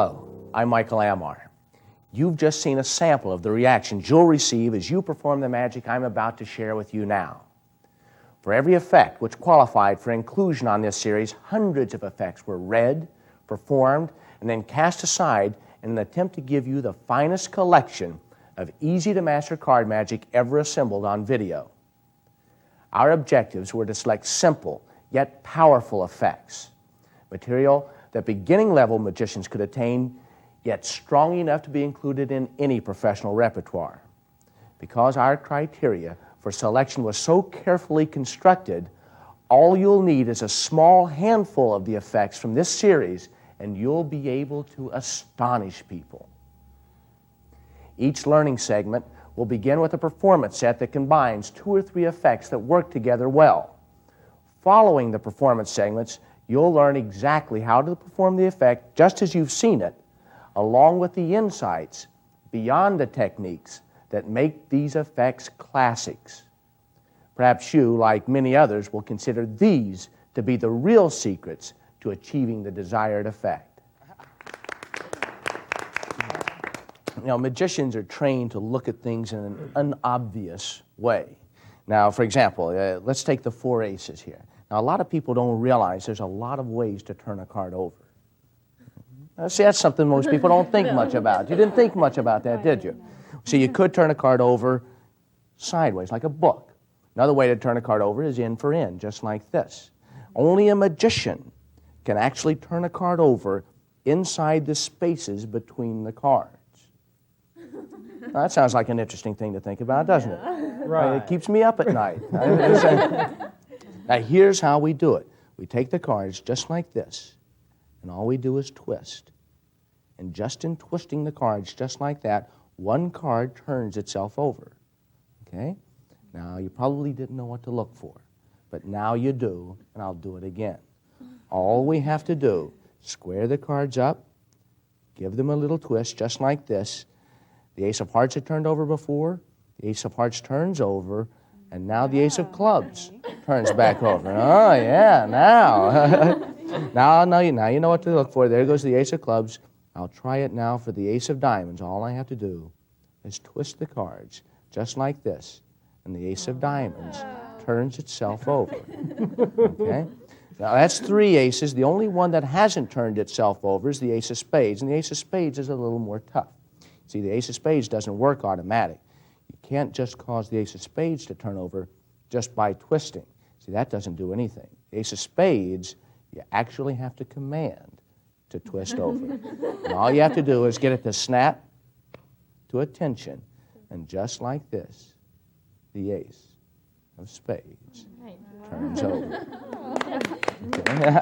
Hello, I'm Michael Amar. You've just seen a sample of the reactions you'll receive as you perform the magic I'm about to share with you now. For every effect which qualified for inclusion on this series, hundreds of effects were read, performed, and then cast aside in an attempt to give you the finest collection of easy-to-master card magic ever assembled on video. Our objectives were to select simple yet powerful effects, material that beginning-level magicians could attain, yet strong enough to be included in any professional repertoire. Because our criteria for selection was so carefully constructed, all you'll need is a small handful of the effects from this series, and you'll be able to astonish people. Each learning segment will begin with a performance set that combines 2 or 3 effects that work together well. Following the performance segments, you'll learn exactly how to perform the effect just as you've seen it, along with the insights beyond the techniques that make these effects classics. Perhaps you, like many others, will consider these to be the real secrets to achieving the desired effect. You know, magicians are trained to look at things in an unobvious way. Now, for example, let's take the 4 aces here. Now, a lot of people don't realize there's a lot of ways to turn a card over. See, that's something most people don't think much about. You didn't think much about that, did you? So you could turn a card over sideways, like a book. Another way to turn a card over is in for in, just like this. Only a magician can actually turn a card over inside the spaces between the cards. Now, that sounds like an interesting thing to think about, doesn't it? Right. It keeps me up at night. Now, here's how we do it. We take the cards just like this, and all we do is twist. And just in twisting the cards just like that, one card turns itself over. Okay? Now, you probably didn't know what to look for, but now you do, and I'll do it again. All we have to do, square the cards up, give them a little twist just like this. The ace of hearts had turned over before, the ace of hearts turns over, and now the ace of clubs turns back over. Oh, yeah, now. now you know what to look for. There goes the ace of clubs. I'll try it now for the ace of diamonds. All I have to do is twist the cards just like this, and the ace of diamonds turns itself over. Okay? Now, that's 3 aces. The only one that hasn't turned itself over is the ace of spades, and the ace of spades is a little more tough. See, the ace of spades doesn't work automatic. You can't just cause the ace of spades to turn over just by twisting. See, that doesn't do anything. The ace of spades, you actually have to command to twist over. And all you have to do is get it to snap to attention, and just like this, the ace of spades turns over. Okay.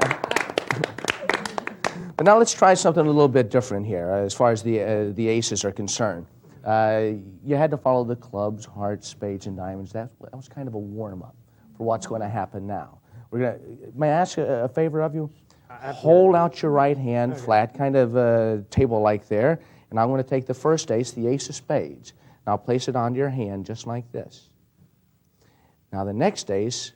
But now let's try something a little bit different here as far as the aces are concerned. You had to follow the clubs, hearts, spades, and diamonds. That was kind of a warm-up for what's going to happen now. May I ask a favor of you? Hold out your right hand flat, kind of table like there, and I'm going to take the first ace, the ace of spades, and I'll place it onto your hand just like this. Now the next ace,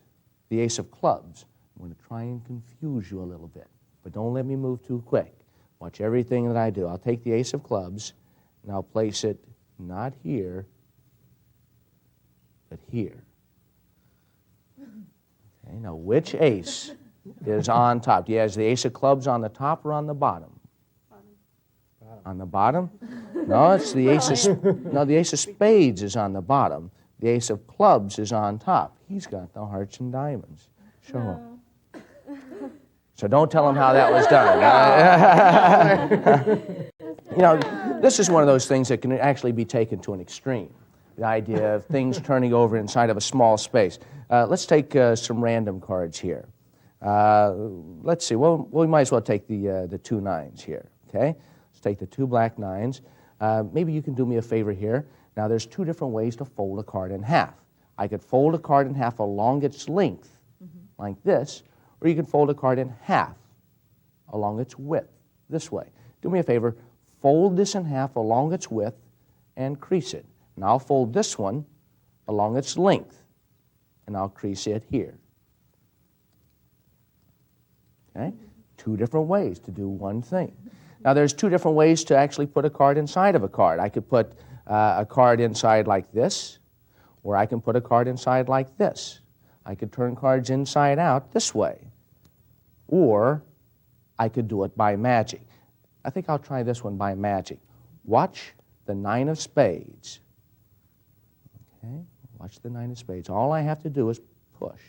the ace of clubs, I'm going to try and confuse you a little bit, but don't let me move too quick. Watch everything that I do. I'll take the ace of clubs, and I'll place it not here, but here. Okay, now which ace is on top? Do you have the ace of clubs on the top or on the bottom? On the bottom? No, it's the ace of, no, the ace of spades is on the bottom. The ace of clubs is on top. He's got the hearts and diamonds. Show him. So don't tell him how that was done. You know, this is one of those things that can actually be taken to an extreme. The idea of things turning over inside of a small space. Let's take some random cards here. Let's see. Well, we might as well take the 2 nines here. Okay. Let's take the 2 black nines. Maybe you can do me a favor here. Now, there's 2 different ways to fold a card in half. I could fold a card in half along its length, like this, or you can fold a card in half along its width, this way. Do me a favor. Fold this in half along its width and crease it. And I'll fold this one along its length, and I'll crease it here. Okay? 2 different ways to do one thing. Now, there's two different ways to actually put a card inside of a card. I could put a card inside like this, or I can put a card inside like this. I could turn cards inside out this way, or I could do it by magic. I think I'll try this one by magic. Watch the 9 of spades. Okay, watch the 9 of spades. All I have to do is push.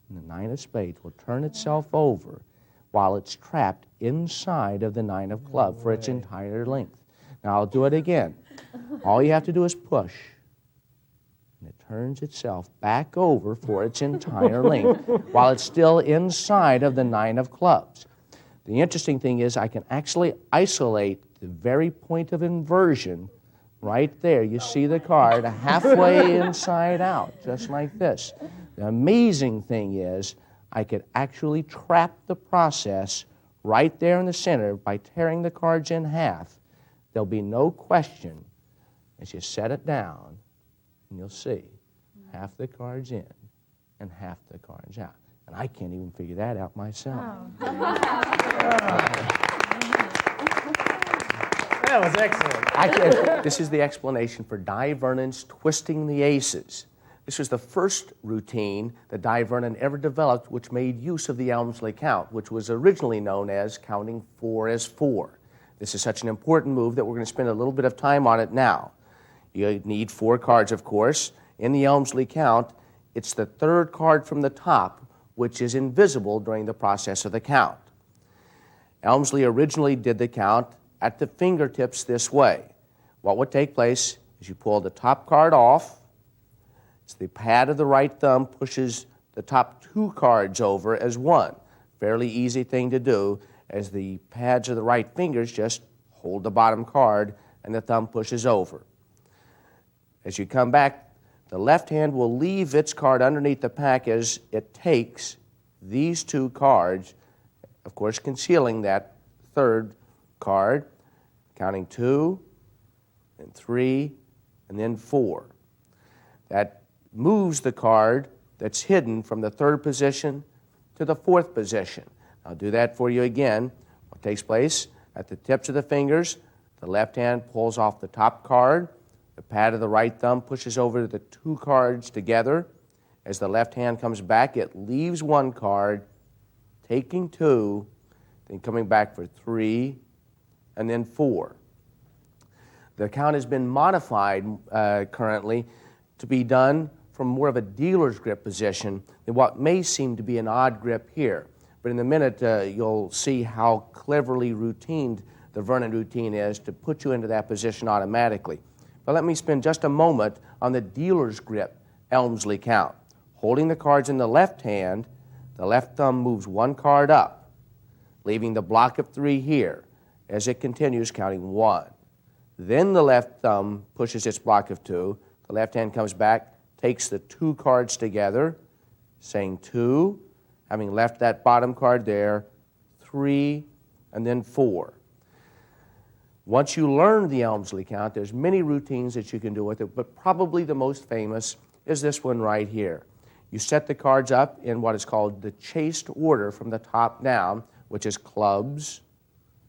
And the 9 of spades will turn itself over while it's trapped inside of the 9 of clubs for its entire length. Now I'll do it again. All you have to do is push. And it turns itself back over for its entire length while it's still inside of the 9 of clubs. The interesting thing is I can actually isolate the very point of inversion right there. You see the card halfway inside out, just like this. The amazing thing is I could actually trap the process right there in the center by tearing the cards in half. There'll be no question as you set it down, and you'll see half the cards in and half the cards out. And I can't even figure that out myself. That was excellent. This is the explanation for Di Vernon's twisting the aces. This was the first routine that Di Vernon ever developed which made use of the Elmsley count, which was originally known as counting 4 as 4. This is such an important move that we're going to spend a little bit of time on it now. You need 4 cards, of course. In the Elmsley count, it's the third card from the top which is invisible during the process of the count. Elmsley originally did the count at the fingertips this way. What would take place is you pull the top card off. It's the pad of the right thumb pushes the top 2 cards over as one. Fairly easy thing to do, as the pads of the right fingers just hold the bottom card and the thumb pushes over. As you come back, the left hand will leave its card underneath the pack as it takes these 2 cards, of course concealing that third card, counting 2 and 3 and then 4. That moves the card that's hidden from the 3rd position to the 4th position. I'll do that for you again. What takes place at the tips of the fingers, the left hand pulls off the top card, the pad of the right thumb pushes over the 2 cards together. As the left hand comes back, it leaves 1 card, taking 2, then coming back for 3, and then 4. The count has been modified currently to be done from more of a dealer's grip position than what may seem to be an odd grip here. But in a minute, you'll see how cleverly routined the Vernon routine is to put you into that position automatically. But let me spend just a moment on the dealer's grip Elmsley count. Holding the cards in the left hand, the left thumb moves 1 card up, leaving the block of 3 here as it continues counting 1. Then the left thumb pushes its block of 2. The left hand comes back, takes the 2 cards together, saying 2, having left that bottom card there, 3, and then 4. Once you learn the Elmsley count, there's many routines that you can do with it, but probably the most famous is this one right here. You set the cards up in what is called the chased order from the top down, which is clubs,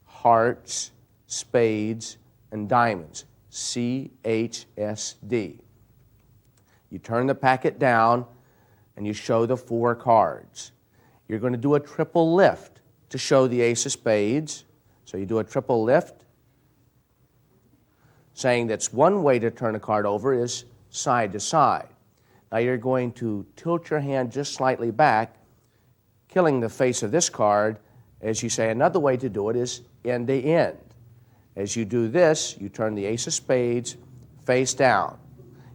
hearts, spades, and diamonds, CHSD. You turn the packet down and you show the 4 cards. You're going to do a triple lift to show the ace of spades. So you do a triple lift, saying that's one way to turn a card over is side to side. Now you're going to tilt your hand just slightly back, killing the face of this card. As you say, another way to do it is end to end. As you do this, you turn the ace of spades face down.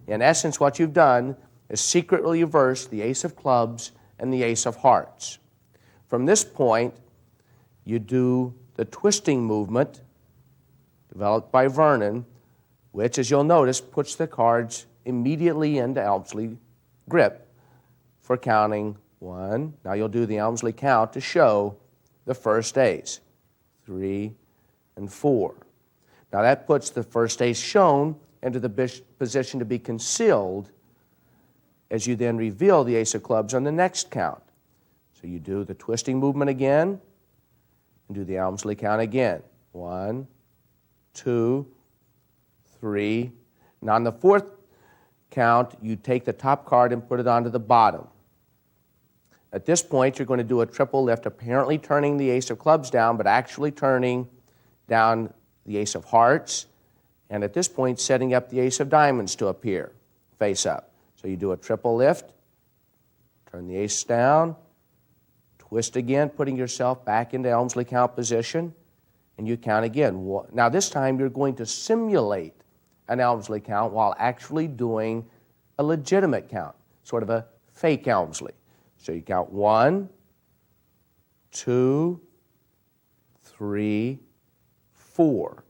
In essence, what you've done is secretly reverse the ace of clubs and the ace of hearts. From this point, you do the twisting movement developed by Vernon, which, as you'll notice, puts the cards immediately into Elmsley grip for counting 1. Now you'll do the Elmsley count to show the first ace, 3 and 4. Now that puts the first ace shown into the position to be concealed as you then reveal the ace of clubs on the next count. So you do the twisting movement again, and do the Elmsley count again. 1, 2, 3. Now on the fourth count, you take the top card and put it onto the bottom. At this point, you're going to do a triple lift, apparently turning the ace of clubs down, but actually turning down the ace of hearts, and at this point, setting up the ace of diamonds to appear face up. So you do a triple lift, turn the ace down, twist again, putting yourself back into Elmsley count position, and you count again. Now this time, you're going to simulate an Elmsley count while actually doing a legitimate count, sort of a fake Elmsley. So you count 1, 2, 3, 4.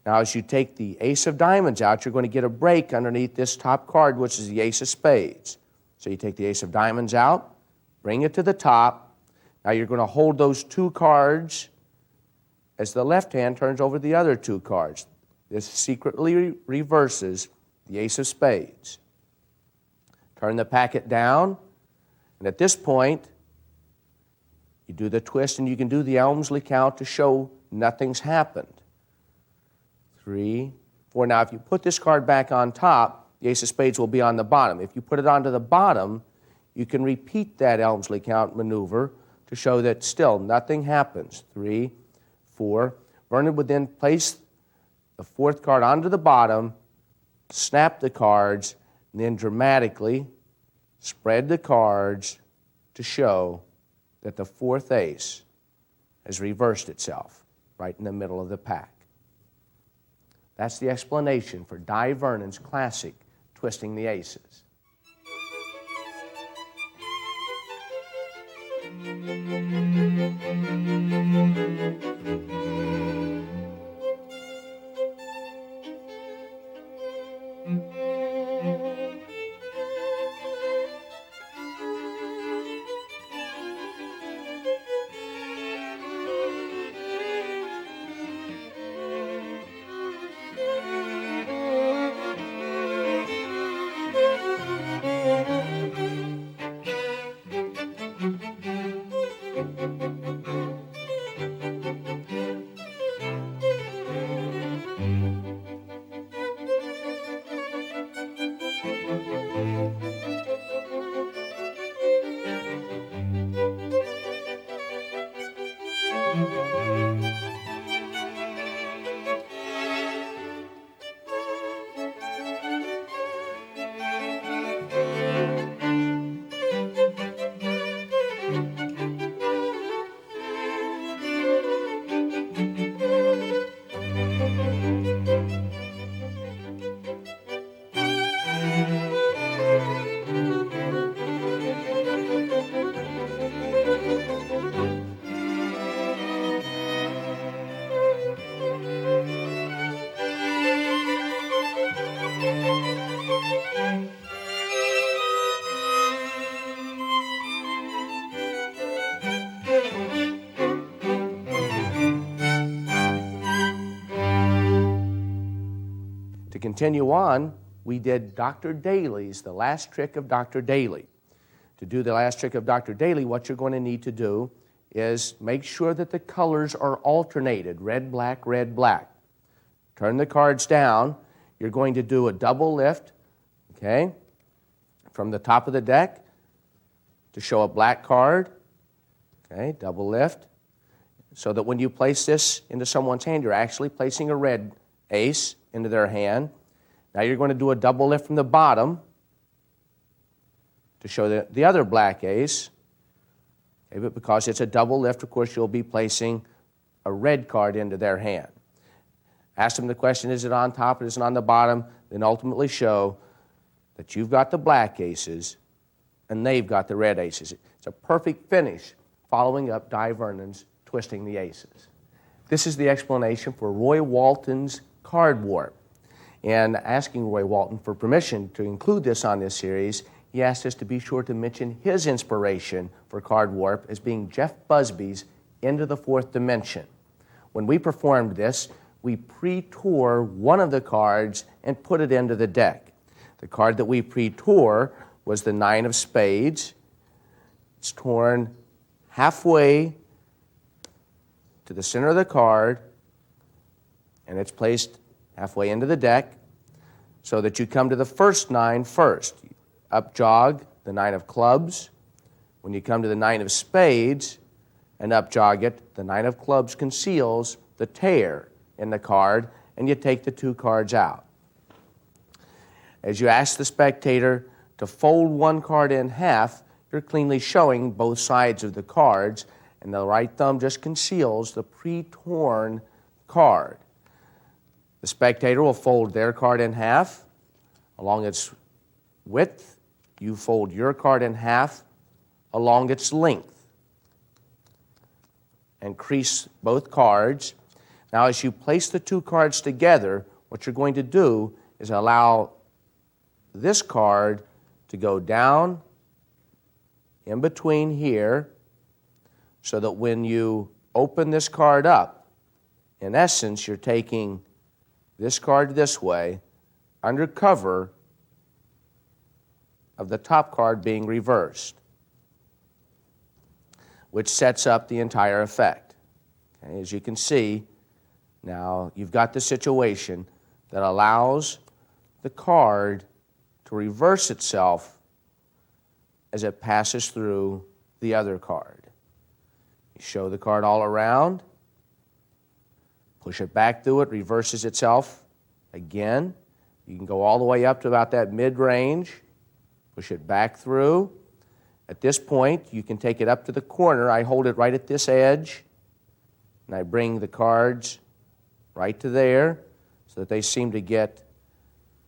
Now as you take the ace of diamonds out, you're going to get a break underneath this top card, which is the ace of spades. So you take the ace of diamonds out, bring it to the top. Now you're going to hold those two cards as the left hand turns over the other two cards. This secretly reverses the ace of spades. Turn the packet down, and at this point, you do the twist, and you can do the Elmsley count to show nothing's happened. 3, 4. Now, if you put this card back on top, the ace of spades will be on the bottom. If you put it onto the bottom, you can repeat that Elmsley count maneuver to show that still nothing happens. 3, 4. Vernon would then place the fourth card onto the bottom, snap the cards, and then dramatically spread the cards to show that the fourth ace has reversed itself right in the middle of the pack. That's the explanation for Di Vernon's classic Twisting the Aces. To continue on, we did Dr. Daly's, the last trick of Dr. Daly. To do the last trick of Dr. Daly, what you're going to need to do is make sure that the colors are alternated, red, black, red, black. Turn the cards down. You're going to do a double lift, okay, from the top of the deck to show a black card, okay, double lift, so that when you place this into someone's hand, you're actually placing a red ace into their hand. Now you're going to do a double lift from the bottom to show the other black ace. Okay, but because it's a double lift, of course, you'll be placing a red card into their hand. Ask them the question, is it on top or is it on the bottom? Then ultimately show that you've got the black aces and they've got the red aces. It's a perfect finish following up Di Vernon's Twisting the Aces. This is the explanation for Roy Walton's card warp. And asking Roy Walton for permission to include this on this series, he asked us to be sure to mention his inspiration for card warp as being Jeff Busby's Into the Fourth Dimension. When we performed this, we pre-tore one of the cards and put it into the deck. The card that we pre-tore was the Nine of Spades. It's torn halfway to the center of the card, and it's placed halfway into the deck so that you come to the first 9 first. Up jog the 9 of clubs. When you come to the 9 of spades and up jog it, the 9 of clubs conceals the tear in the card, and you take the 2 cards out. As you ask the spectator to fold 1 card in half, you're cleanly showing both sides of the cards, and the right thumb just conceals the pre-torn card. The spectator will fold their card in half along its width. You fold your card in half along its length and crease both cards. Now, as you place the 2 cards together, what you're going to do is allow this card to go down in between here so that when you open this card up, in essence, you're taking this card this way under cover of the top card being reversed, which sets up the entire effect. Okay, as you can see, now you've got the situation that allows the card to reverse itself as it passes through the other card. You show the card all around, push it back through it, reverses itself again. You can go all the way up to about that mid-range, push it back through. At this point, you can take it up to the corner. I hold it right at this edge, and I bring the cards right to there so that they seem to get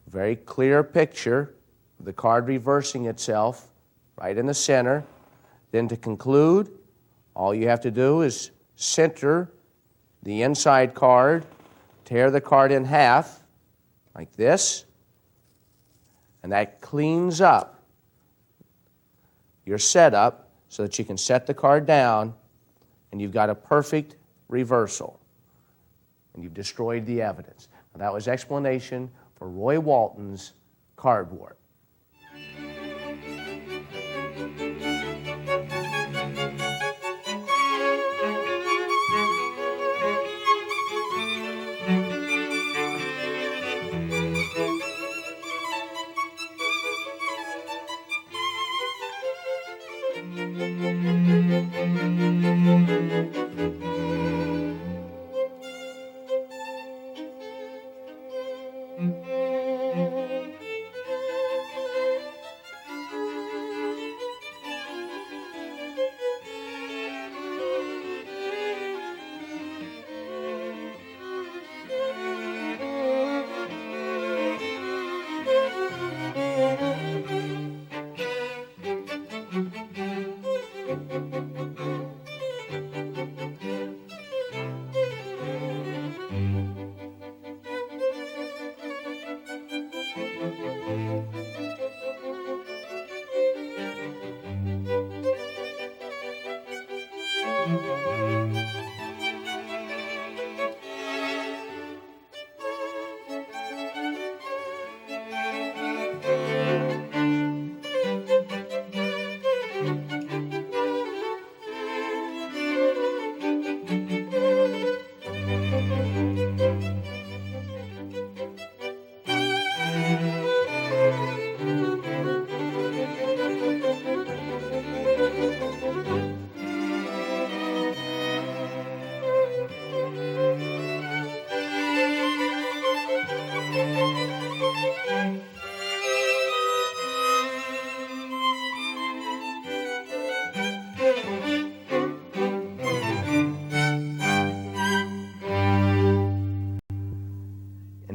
a very clear picture of the card reversing itself right in the center. Then to conclude, all you have to do is center the inside card, tear the card in half like this, and that cleans up your setup so that you can set the card down and you've got a perfect reversal. And you've destroyed the evidence. Now, that was explanation for Roy Walton's card warp.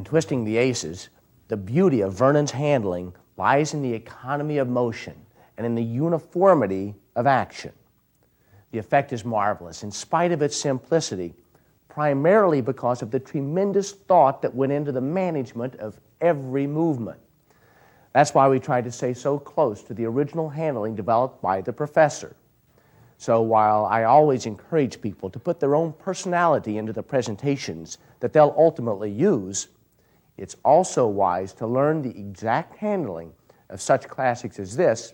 Twisting the aces, the beauty of Vernon's handling lies in the economy of motion and in the uniformity of action. The effect is marvelous in spite of its simplicity, primarily because of the tremendous thought that went into the management of every movement. That's why we tried to stay so close to the original handling developed by the professor. So while I always encourage people to put their own personality into the presentations that they'll ultimately use, it's also wise to learn the exact handling of such classics as this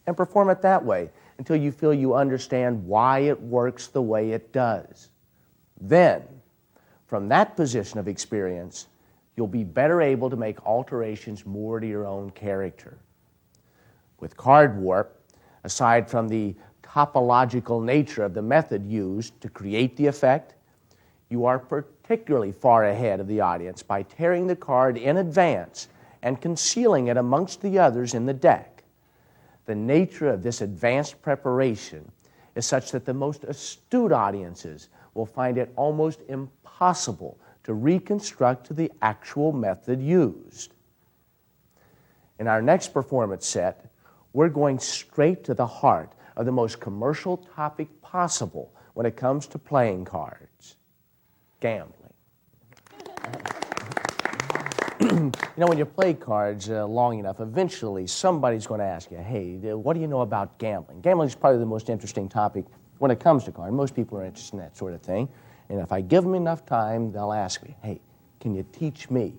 and perform it that way until you feel you understand why it works the way it does. Then, from that position of experience, you'll be better able to make alterations more to your own character. With card warp, aside from the topological nature of the method used to create the effect, you are particularly far ahead of the audience by tearing the card in advance and concealing it amongst the others in the deck. The nature of this advanced preparation is such that the most astute audiences will find it almost impossible to reconstruct the actual method used. In our next performance set, we're going straight to the heart of the most commercial topic possible when it comes to playing cards: gambling. You know, when you play cards long enough, eventually somebody's going to ask you, hey, what do you know about gambling? Gambling is probably the most interesting topic when it comes to cards. Most people are interested in that sort of thing. And if I give them enough time, they'll ask me, hey, can you teach me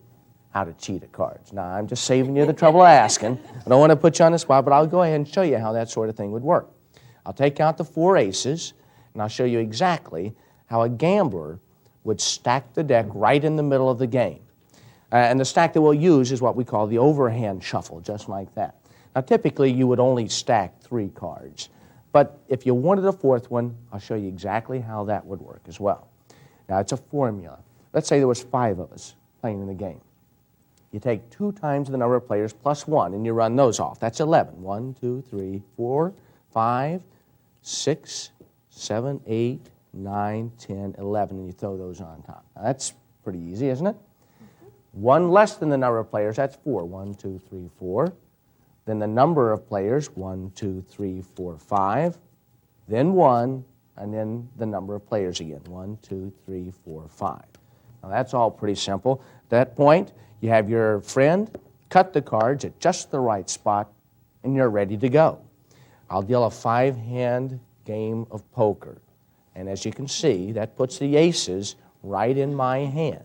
how to cheat at cards? Now, I'm just saving you the trouble of asking. I don't want to put you on the spot, but I'll go ahead and show you how that sort of thing would work. I'll take out the 4 aces, and I'll show you exactly how a gambler would stack the deck right in the middle of the game. And the stack that we'll use is what we call the overhand shuffle, just like that. Now, typically, you would only stack 3 cards. But if you wanted a 4th one, I'll show you exactly how that would work as well. Now, it's a formula. Let's say there was 5 of us playing in the game. You take 2 times the number of players plus 1, and you run those off. That's 11. 1, 2, 3, 4, 5, 6, 7, 8, 9, 10, 11, and you throw those on top. Now, that's pretty easy, isn't it? 1 less than the number of players, that's 4. 1, 2, 3, 4. Then the number of players, 1, 2, 3, 4, 5. Then 1, and then the number of players again, 1, 2, 3, 4, 5. Now, that's all pretty simple. At that point, you have your friend cut the cards at just the right spot, and you're ready to go. I'll deal a 5-hand game of poker. And as you can see, that puts the aces right in my hand.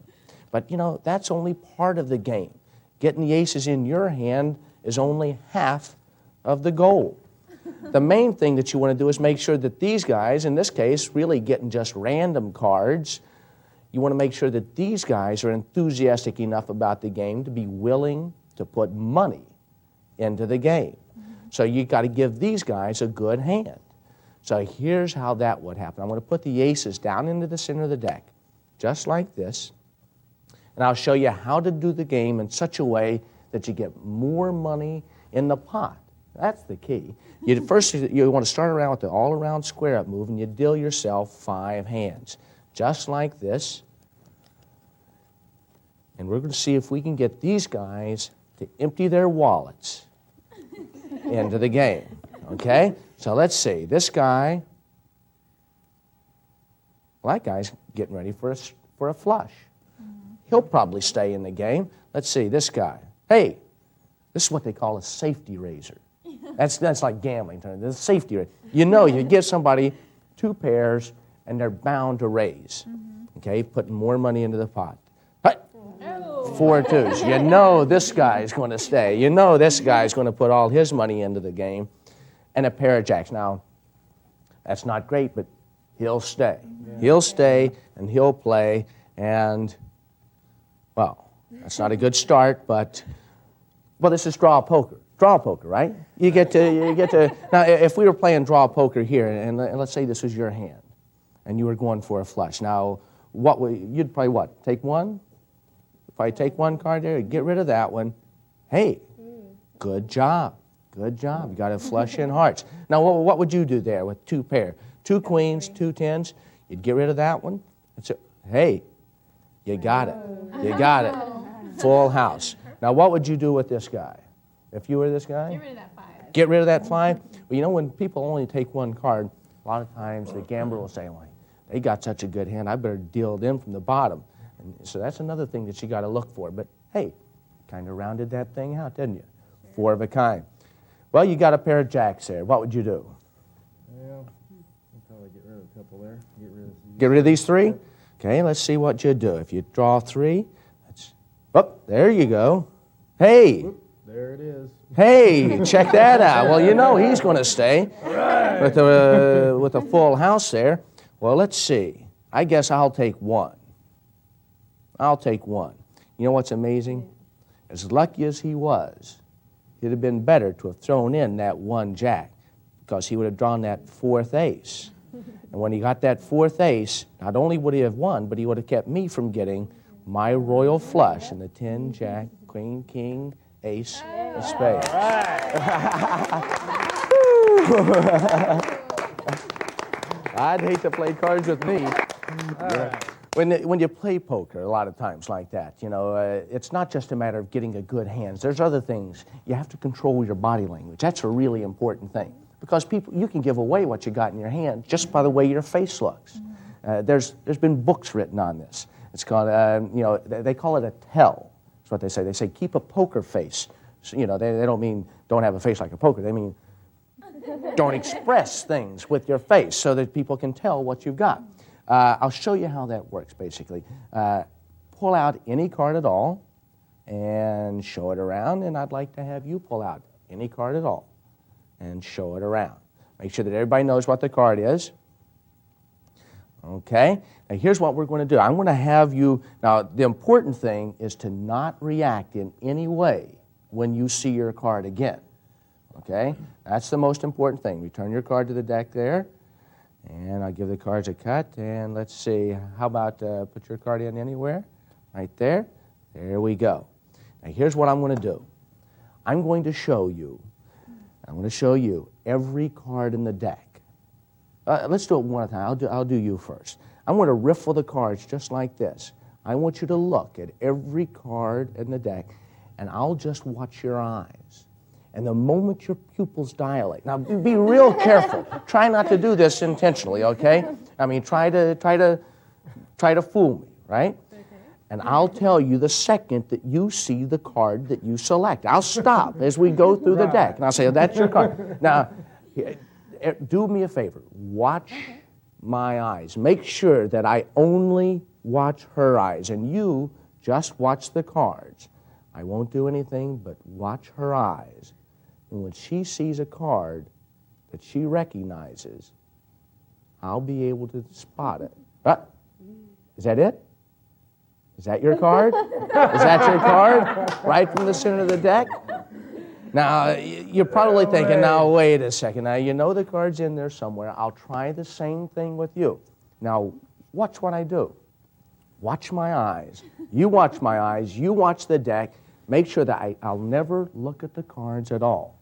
But, you know, that's only part of the game. Getting the aces in your hand is only half of the goal. The main thing that you want to do is make sure that these guys, in this case, really getting just random cards, you want to make sure that these guys are enthusiastic enough about the game to be willing to put money into the game. So you've got to give these guys a good hand. So here's how that would happen. I'm going to put the aces down into the center of the deck, just like this. And I'll show you how to do the game in such a way that you get more money in the pot. That's the key. First, you want to start around with the all-around square-up move, and you deal yourself 5 hands, just like this. And we're going to see if we can get these guys to empty their wallets into the game. Okay? So let's see. This guy, well, that guy's getting ready for a flush. He'll probably stay in the game. Let's see, this guy. Hey, this is what they call a safety raiser. That's like gambling. The safety raiser. You know, you give somebody 2 pairs, and they're bound to raise. Okay, putting more money into the pot. 4 twos. You know this guy's going to stay. You know this guy's going to put all his money into the game. And a pair of jacks. Now, that's not great, but he'll stay. Yeah. He'll stay, and he'll play, and, well, that's not a good start, but, well, this is draw poker. Draw poker, right? You get to, now, if we were playing draw poker here, and let's say this was your hand, and you were going for a flush. Now, you'd probably what? Take 1? If I take 1 card there, get rid of that one. Hey, good job. Good job. You got to flush in hearts. Now, what would you do there with 2 pair? 2 queens, 2 tens. You'd get rid of that one. Hey, you got it. You got it. Full house. Now, what would you do with this guy? If you were this guy? Get rid of that 5. Get rid of that 5? Well, you know, when people only take 1 card, a lot of times the gambler will say, well, they got such a good hand, I better deal them from the bottom. And so that's another thing that you got to look for. But, hey, kind of rounded that thing out, didn't you? Sure. 4 of a kind. Well, you got a pair of jacks there. What would you do? Well, I'll probably get rid of a couple there. Get rid of these 3? Okay, let's see what you do. If you draw 3, there you go. Hey. Whoop, there it is. Hey, check that out. Well, you know he's going to stay with a full house there. Well, let's see. I guess I'll take one. I'll take one. You know what's amazing? As lucky as he was, it'd have been better to have thrown in that one jack, because he would have drawn that fourth ace. And when he got that fourth ace, not only would he have won, but he would have kept me from getting my royal flush in the 10, jack, queen, king, ace, and spades. I'd hate to play cards with me. When you play poker, a lot of times like that, it's not just a matter of getting a good hand. There's other things. You have to control your body language. That's a really important thing. Because you can give away what you got in your hand just by the way your face looks. There's been books written on this. It's called, they call it a tell. That's what they say. They say keep a poker face. So, they don't mean don't have a face like a poker. They mean don't express things with your face so that people can tell what you've got. I'll show you how that works, basically. Pull out any card at all and show it around, and I'd like to have you pull out any card at all and show it around. Make sure that everybody knows what the card is. Okay? Now, here's what we're going to do. I'm going to have you... Now, the important thing is to not react in any way when you see your card again. Okay? That's the most important thing. Return your card to the deck there. And I'll give the cards a cut. And let's see, how about put your card in anywhere? Right there. There we go. Now, here's what I'm going to do. I'm going to show you every card in the deck. Let's do it one at a time. I'll do you first. I'm going to riffle the cards just like this. I want you to look at every card in the deck, and I'll just watch your eyes. And the moment your pupils dilate, now be real careful. Try not to do this intentionally, okay? I mean, try to fool me, right? Okay. And I'll tell you the second that you see the card that you select. I'll stop as we go through the deck, and I'll say, oh, that's your card. Now, do me a favor. Watch my eyes. Make sure that I only watch her eyes, and you just watch the cards. I won't do anything but watch her eyes. And when she sees a card that she recognizes, I'll be able to spot it. Is that it? Is that your card? Is that your card? Right from the center of the deck? Now, you're probably thinking, now, wait a second. Now, you know the card's in there somewhere. I'll try the same thing with you. Now, watch what I do. Watch my eyes. You watch my eyes. You watch the deck. Make sure that I'll never look at the cards at all.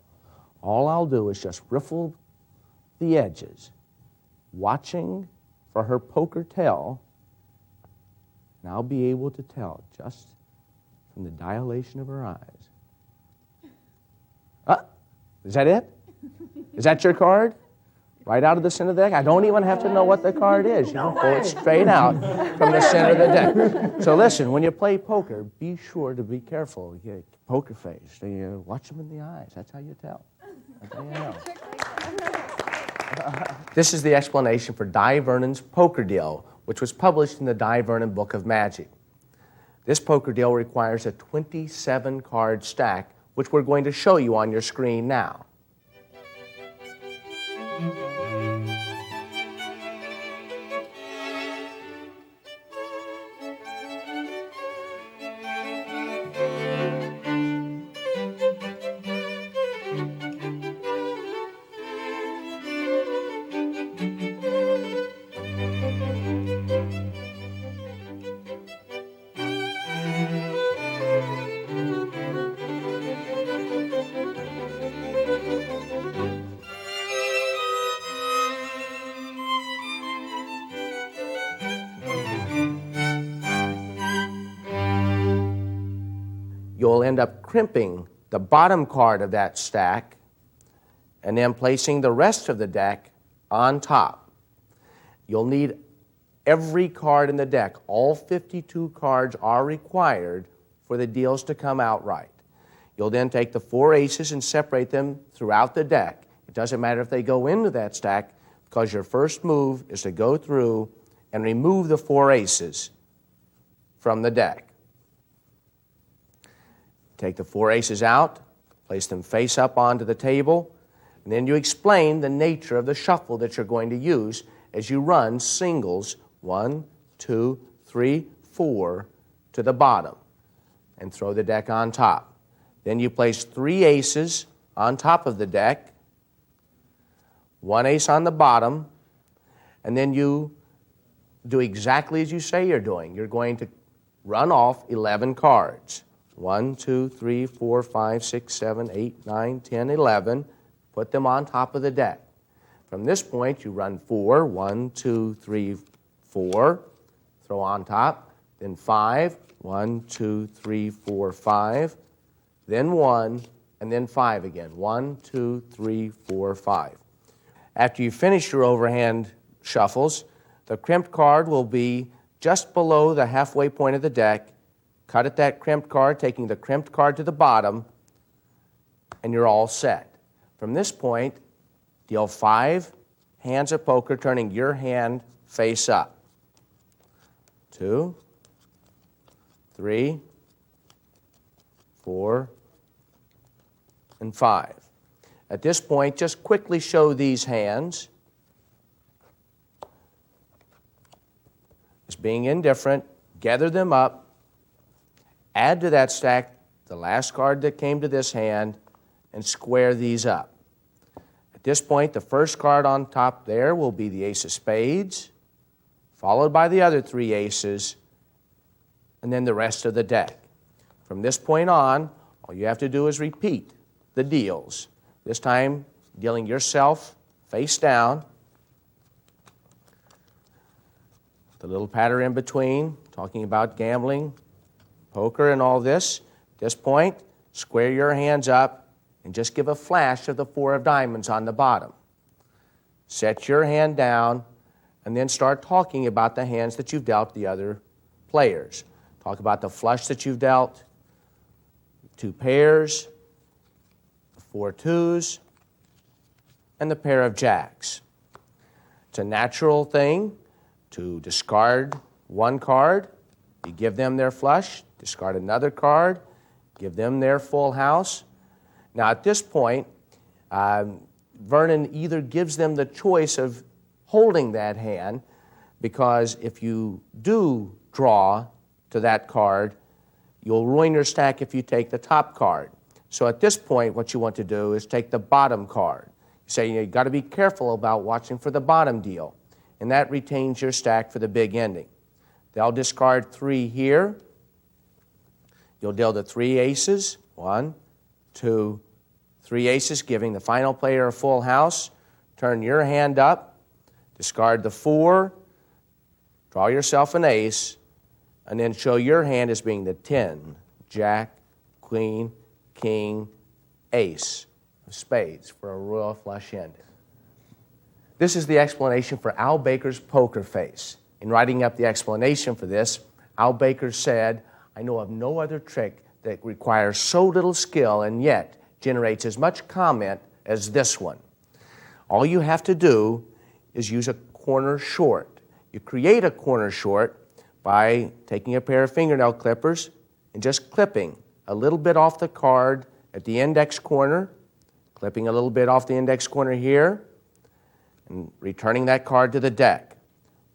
All I'll do is just riffle the edges, watching for her poker tell, and I'll be able to tell just from the dilation of her eyes. Is that it? Is that your card? Right out of the center of the deck? I don't even have to know what the card is. You can pull it straight out from the center of the deck. So listen, when you play poker, be sure to be careful. You get poker face. Watch them in the eyes. That's how you tell. That's how you know. This is the explanation for Di Vernon's poker deal, which was published in the Di Vernon Book of Magic. This poker deal requires a 27-card stack, which we're going to show you on your screen now. You'll end up crimping the bottom card of that stack and then placing the rest of the deck on top. You'll need every card in the deck. All 52 cards are required for the deals to come out right. You'll then take the 4 aces and separate them throughout the deck. It doesn't matter if they go into that stack, because your first move is to go through and remove the 4 aces from the deck. Take the 4 aces out, place them face up onto the table, and then you explain the nature of the shuffle that you're going to use as you run singles 1, 2, 3, 4 to the bottom and throw the deck on top. Then you place 3 aces on top of the deck, 1 ace on the bottom, and then you do exactly as you say you're doing. You're going to run off 11 cards. 1, 2, 3, 4, 5, 6, 7, 8, 9, 10, 11. Put them on top of the deck. From this point, you run 4, 1, 2, 3, 4, throw on top, then 5, 1, 2, 3, 4, 5, then 1, and then 5 again. 1, 2, 3, 4, 5. After you finish your overhand shuffles, the crimped card will be just below the halfway point of the deck. Cut at that crimped card, taking the crimped card to the bottom, and you're all set. From this point, deal 5 hands of poker, turning your hand face up. 2, 3, 4, and 5. At this point, just quickly show these hands as being indifferent. Gather them up. Add to that stack the last card that came to this hand and square these up. At this point, the first card on top there will be the ace of spades, followed by the other 3 aces, and then the rest of the deck. From this point on, all you have to do is repeat the deals. This time, dealing yourself face down. The little patter in between, talking about gambling, poker, and all this. At this point, square your hands up and just give a flash of the 4 of diamonds on the bottom. Set your hand down and then start talking about the hands that you've dealt the other players. Talk about the flush that you've dealt, 2 pairs, 4 twos, and the pair of jacks. It's a natural thing to discard 1 card. You give them their flush, discard another card, give them their full house. Now at this point, Vernon either gives them the choice of holding that hand, because if you do draw to that card, you'll ruin your stack if you take the top card. So at this point, what you want to do is take the bottom card. You say you've got to be careful about watching for the bottom deal, and that retains your stack for the big ending. They'll discard 3 here. You'll deal the 3 aces. 1, 2, 3 aces, giving the final player a full house. Turn your hand up, discard the 4, draw yourself an ace, and then show your hand as being the 10, jack, queen, king, ace of spades for a royal flush ending. This is the explanation for Al Baker's poker face. In writing up the explanation for this, Al Baker said, "I know of no other trick that requires so little skill and yet generates as much comment as this one. All you have to do is use a corner short. You create a corner short by taking a pair of fingernail clippers and just clipping a little bit off the card at the index corner, clipping a little bit off the index corner here, and returning that card to the deck.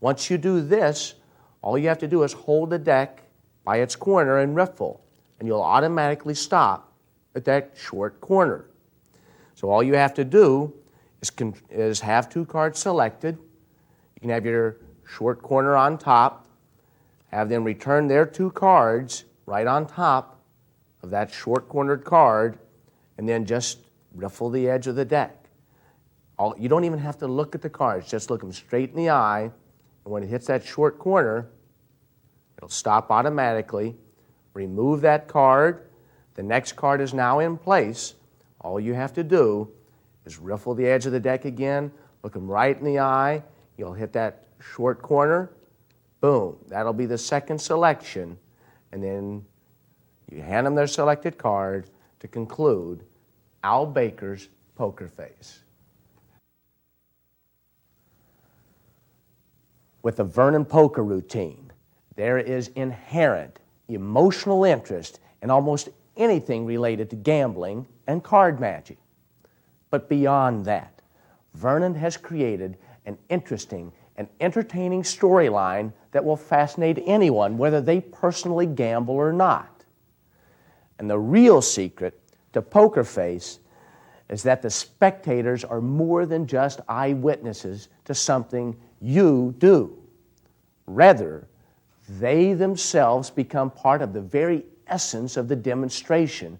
Once you do this, all you have to do is hold the deck by its corner and riffle, and you'll automatically stop at that short corner. So all you have to do is have 2 cards selected. You can have your short corner on top, have them return their 2 cards right on top of that short-cornered card, and then just riffle the edge of the deck. You don't even have to look at the cards. Just look them straight in the eye, and when it hits that short corner, it'll stop automatically. Remove that card. The next card is now in place. All you have to do is riffle the edge of the deck again, look them right in the eye. You'll hit that short corner. Boom. That'll be the second selection, and then you hand them their selected card to conclude Al Baker's poker face. With the Vernon poker routine, there is inherent emotional interest in almost anything related to gambling and card magic. But beyond that, Vernon has created an interesting an entertaining storyline that will fascinate anyone, whether they personally gamble or not. And the real secret to Poker Face is that the spectators are more than just eyewitnesses to something you do. Rather, they themselves become part of the very essence of the demonstration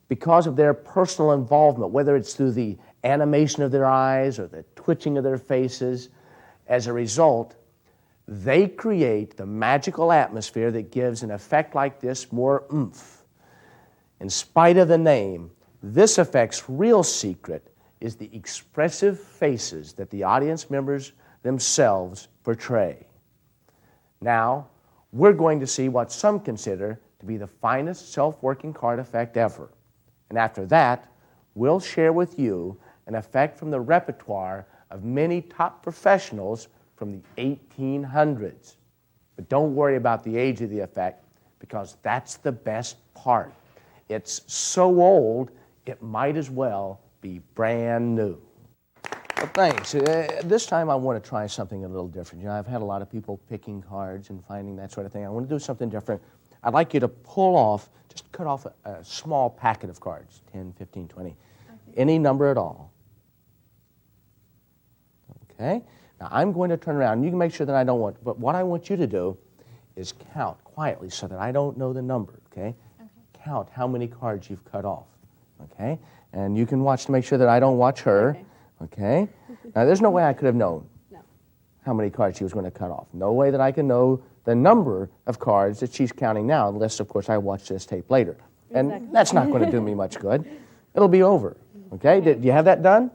because of their personal involvement, whether it's through the animation of their eyes or the twitching of their faces. As a result, they create the magical atmosphere that gives an effect like this more oomph. In spite of the name, this effect's real secret is the expressive faces that the audience members themselves portray. Now, we're going to see what some consider to be the finest self-working card effect ever. And after that, we'll share with you an effect from the repertoire of many top professionals from the 1800s. But don't worry about the age of the effect, because that's the best part. It's so old, it might as well be brand new. Well, thanks. This time I want to try something a little different. You know, I've had a lot of people picking cards and finding that sort of thing. I want to do something different. I'd like you to just cut off a small packet of cards, 10, 15, 20, any number at all. Okay? Now, I'm going to turn around. You can make sure that I don't want, but what I want you to do is count quietly so that I don't know the number, okay? Count how many cards you've cut off, okay? And you can watch to make sure that I don't watch her, okay? Now, there's no way I could have known how many cards she was going to cut off. No way that I can know the number of cards that she's counting now, unless, of course, I watch this tape later. And that's not going to do me much good. It'll be over, okay? Do you have that done?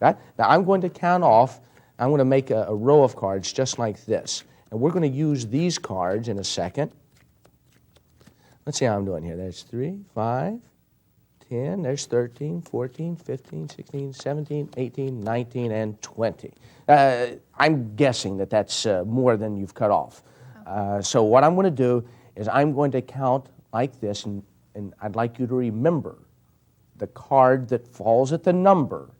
Okay? Now, I'm going to count off. I'm going to make a row of cards just like this. And we're going to use these cards in a second. Let's see how I'm doing here. There's 3, 5, 10. There's 13, 14, 15, 16, 17, 18, 19, and 20. I'm guessing that that's more than you've cut off. So what I'm going to do is I'm going to count like this, and I'd like you to remember the card that falls at the number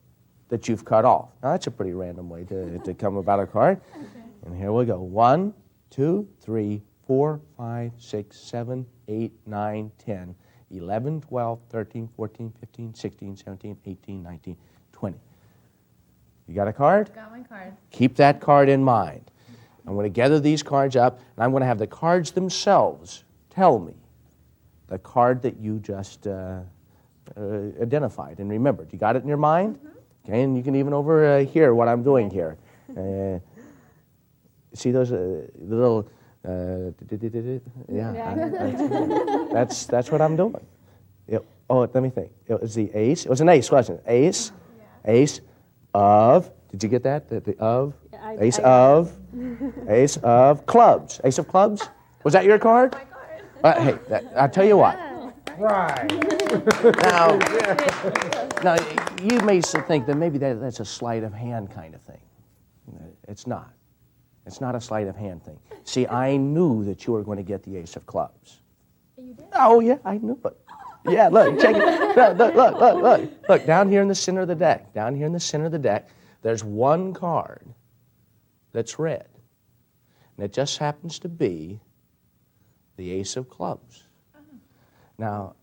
that you've cut off. Now, that's a pretty random way to come about a card. Okay. And here we go. 1, 2, 3, 4, 5, 6, 7, 8, 9, 10, 11, 12, 13, 14, 15, 16, 17, 18, 19, 20. You got a card? Got my card. Keep that card in mind. I'm going to gather these cards up, and I'm going to have the cards themselves tell me the card that you just identified and remembered. You got it in your mind? Mm-hmm. Okay, and you can even overhear what I'm doing here. See those little... That's what I'm doing. Let me think. It was the ace. It was an ace, wasn't it? Ace. Yeah. Ace of. Did you get that? The of. Yeah, ace of clubs. Ace of clubs. Was that your card? My card. Hey, I'll tell you what. Right. Now, you may think that maybe that's a sleight of hand kind of thing. It's not. It's not a sleight of hand thing. See, I knew that you were going to get the ace of clubs. You did? Oh, yeah, I knew it. Yeah, look, check it. Look. Look, down here in the center of the deck. Down here in the center of the deck, there's one card that's red. And it just happens to be the ace of clubs. Now,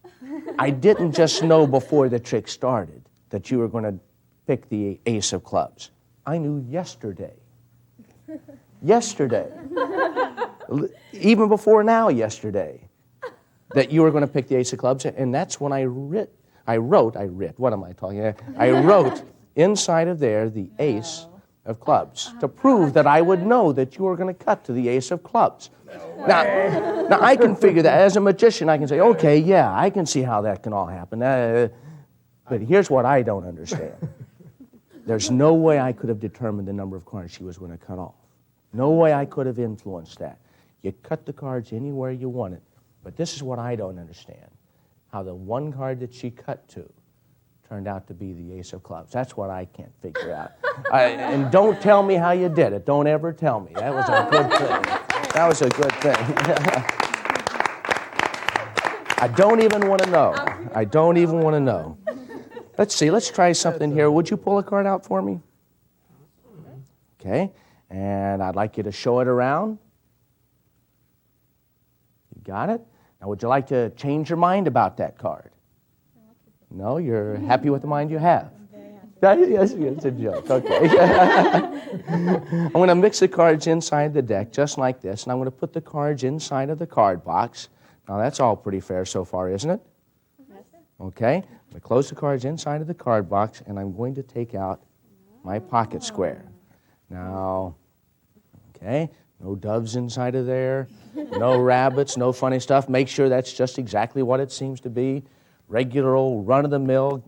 I didn't just know before the trick started that you were going to pick the ace of clubs. I knew yesterday. Yesterday. Even before now, yesterday, that you were going to pick the ace of clubs. And that's when I wrote, what am I talking about? I wrote inside of there the ace of clubs to prove that I would know that you were going to cut to the ace of clubs. Now, I can figure that. As a magician, I can say, okay, yeah, I can see how that can all happen. But here's what I don't understand. There's no way I could have determined the number of cards she was going to cut off. No way I could have influenced that. You cut the cards anywhere you wanted. But this is what I don't understand. How the one card that she cut to turned out to be the ace of clubs. That's what I can't figure out. And don't tell me how you did it. Don't ever tell me. That was a good thing. That was a good thing. I don't even want to know. I don't even want to know. Let's see. Let's try something here. Would you pull a card out for me? Okay. And I'd like you to show it around. You got it? Now, would you like to change your mind about that card? No, you're happy with the mind you have? Yes, it's a joke. Okay. I'm going to mix the cards inside the deck just like this, and I'm going to put the cards inside of the card box. Now, that's all pretty fair so far, isn't it? Yes, sir. Okay. I'm going to close the cards inside of the card box, and I'm going to take out my pocket square. Now, okay, no doves inside of there, no rabbits, no funny stuff. Make sure that's just exactly what it seems to be. Regular old run-of-the-mill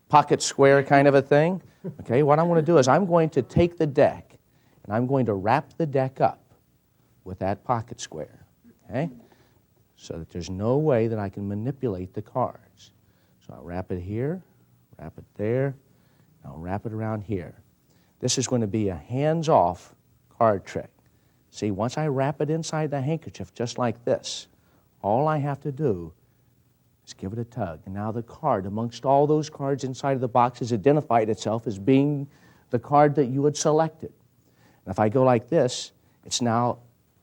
pocket square kind of a thing. Okay, what I'm going to do is I'm going to take the deck and I'm going to wrap the deck up with that pocket square, okay, so that there's no way that I can manipulate the cards. So I'll wrap it here, wrap it there, and I'll wrap it around here. This is going to be a hands-off card trick. See, once I wrap it inside the handkerchief just like this, all I have to do is give it a tug. And now the card, amongst all those cards inside of the box, has identified itself as being the card that you had selected. And if I go like this, it's now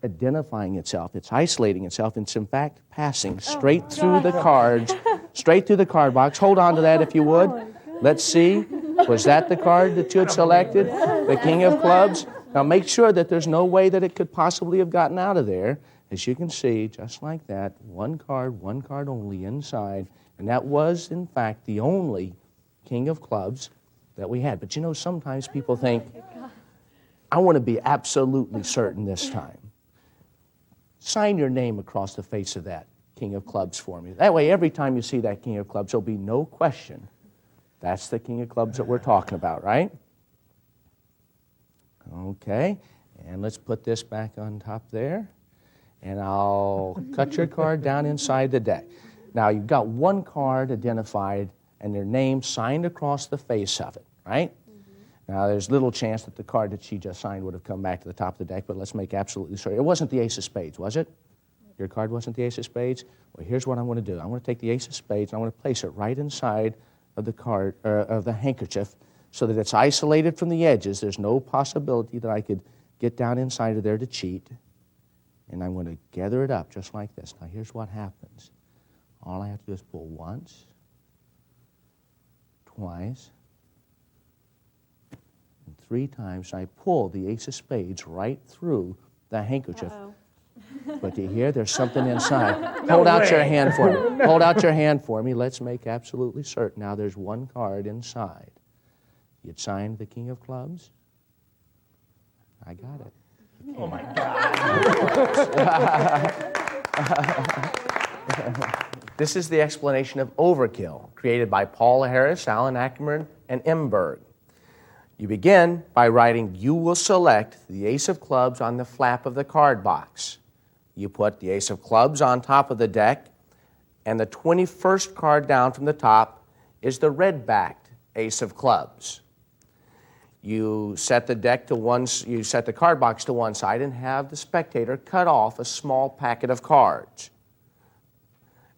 identifying itself. It's isolating itself. It's, in fact, passing straight through the cards, straight through the card box. Hold on to that if you would. Let's see. Was that the card that you had selected? The King of Clubs? Now make sure that there's no way that it could possibly have gotten out of there. As you can see, just like that, one card only inside, and that was, in fact, the only King of Clubs that we had. But you know, sometimes people think, I want to be absolutely certain this time. Sign your name across the face of that King of Clubs for me. That way, every time you see that King of Clubs, there'll be no question. That's the King of Clubs that we're talking about, right? Okay, and let's put this back on top there. And I'll cut your card down inside the deck. Now, you've got one card identified and their name signed across the face of it, right? Mm-hmm. Now, there's little chance that the card that she just signed would have come back to the top of the deck, but let's make absolutely sure. It wasn't the Ace of Spades, was it? Your card wasn't the Ace of Spades? Well, here's what I'm going to do. I'm going to take the Ace of Spades and I'm going to place it right inside of the card, of the handkerchief, so that it's isolated from the edges. There's no possibility that I could get down inside of there to cheat. And I'm going to gather it up just like this. Now, here's what happens. All I have to do is pull once, twice, and 3 times. I pull the Ace of Spades right through the handkerchief. But do you hear? There's something inside. Hold out your hand for me. Hold out your hand for me. Let's make absolutely certain. Now, there's one card inside. You'd signed the King of Clubs? I got it. Oh, my God. This is the explanation of overkill, created by Paul Harris, Alan Ackerman, and Emberg. You begin by writing, you will select the Ace of Clubs on the flap of the card box. You put the Ace of Clubs on top of the deck, and the 21st card down from the top is the red-backed Ace of Clubs. You set the deck to you set the card box to one side and have the spectator cut off a small packet of cards.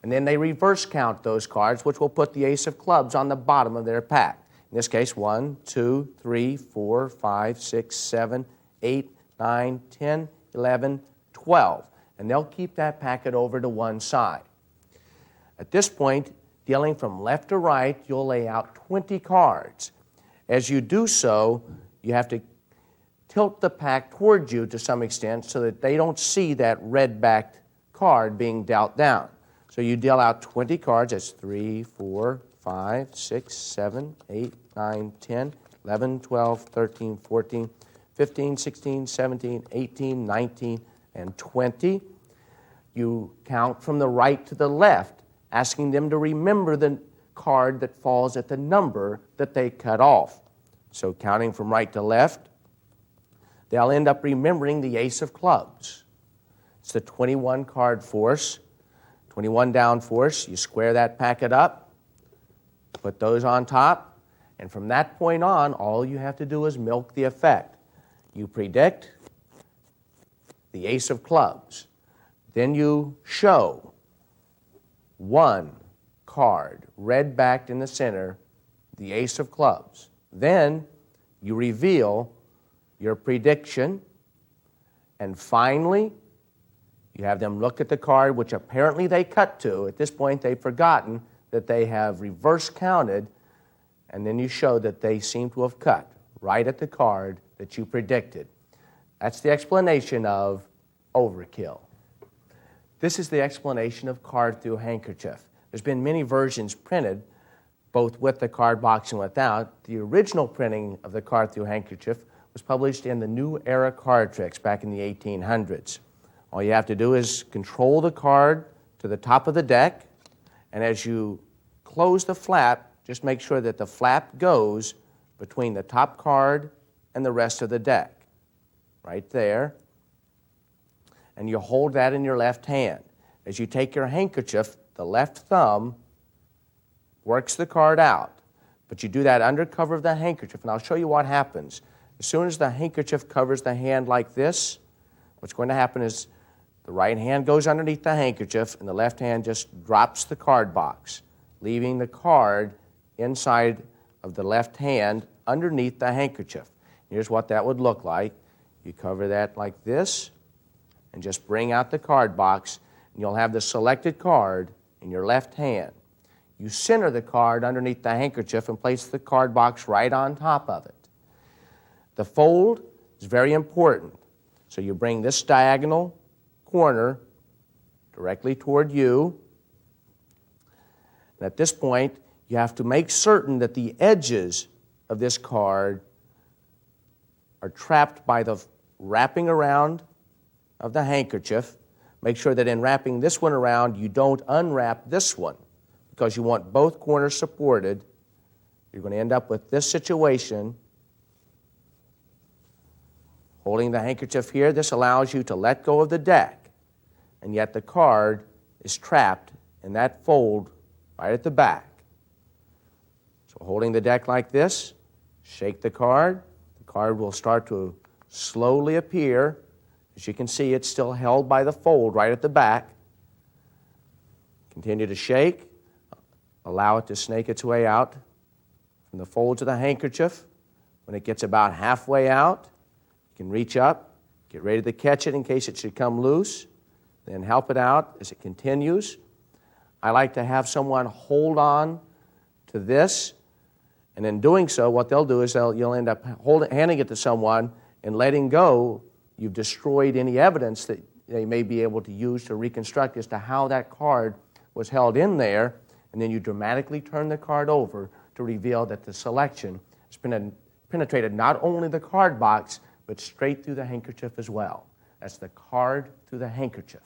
And then they reverse count those cards, which will put the Ace of Clubs on the bottom of their pack. In this case, 1, 2, 3, 4, 5, 6, 7, 8, 9, 10, 11, 12. And they'll keep that packet over to one side. At this point, dealing from left to right, you'll lay out 20 cards. As you do so, you have to tilt the pack towards you to some extent so that they don't see that red-backed card being dealt down. So you deal out 20 cards. That's 3, 4, 5, 6, 7, 8, 9, 10, 11, 12, 13, 14, 15, 16, 17, 18, 19, and 20. You count from the right to the left, asking them to remember the card that falls at the number that they cut off. So counting from right to left, they'll end up remembering the Ace of Clubs. It's the 21 card force, 21 down force. You square that packet up, put those on top, and from that point on, all you have to do is milk the effect. You predict the Ace of Clubs. Then you show one card, red-backed in the center, the Ace of Clubs. Then you reveal your prediction, and finally, you have them look at the card, which apparently they cut to. At this point, they've forgotten that they have reverse counted, and then you show that they seem to have cut right at the card that you predicted. That's the explanation of overkill. This is the explanation of card through handkerchief. There's been many versions printed, both with the card box and without. The original printing of the card through handkerchief was published in the New Era Card Tricks back in the 1800s. All you have to do is control the card to the top of the deck, and as you close the flap, just make sure that the flap goes between the top card and the rest of the deck, right there. And you hold that in your left hand. As you take your handkerchief, the left thumb works the card out, but you do that under cover of the handkerchief, and I'll show you what happens. As soon as the handkerchief covers the hand like this, what's going to happen is the right hand goes underneath the handkerchief, and the left hand just drops the card box, leaving the card inside of the left hand underneath the handkerchief. Here's what that would look like. You cover that like this, and just bring out the card box, and you'll have the selected card in your left hand. You center the card underneath the handkerchief and place the card box right on top of it. The fold is very important. So you bring this diagonal corner directly toward you. And at this point, you have to make certain that the edges of this card are trapped by the wrapping around of the handkerchief. Make sure that in wrapping this one around, you don't unwrap this one, because you want both corners supported. You're going to end up with this situation. Holding the handkerchief here, this allows you to let go of the deck, and yet the card is trapped in that fold right at the back. So holding the deck like this, shake the card. The card will start to slowly appear. As you can see, it's still held by the fold right at the back. Continue to shake. Allow it to snake its way out from the folds of the handkerchief. When it gets about halfway out, you can reach up, get ready to catch it in case it should come loose, then help it out as it continues. I like to have someone hold on to this, and in doing so, what they'll do is you'll end up handing it to someone and letting go. You've destroyed any evidence that they may be able to use to reconstruct as to how that card was held in there, and then you dramatically turn the card over to reveal that the selection has penetrated not only the card box, but straight through the handkerchief as well. That's the card through the handkerchief.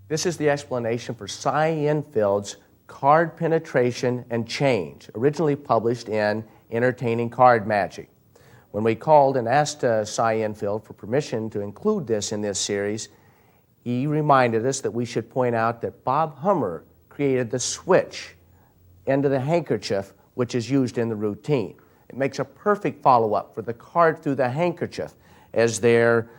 This is the explanation for Cy Enfield's Card Penetration and Change, originally published in Entertaining Card Magic. When we called and asked Cy Enfield for permission to include this in this series, he reminded us that we should point out that Bob Hummer created the switch into the handkerchief, which is used in the routine. It makes a perfect follow-up for the card through the handkerchief. As they're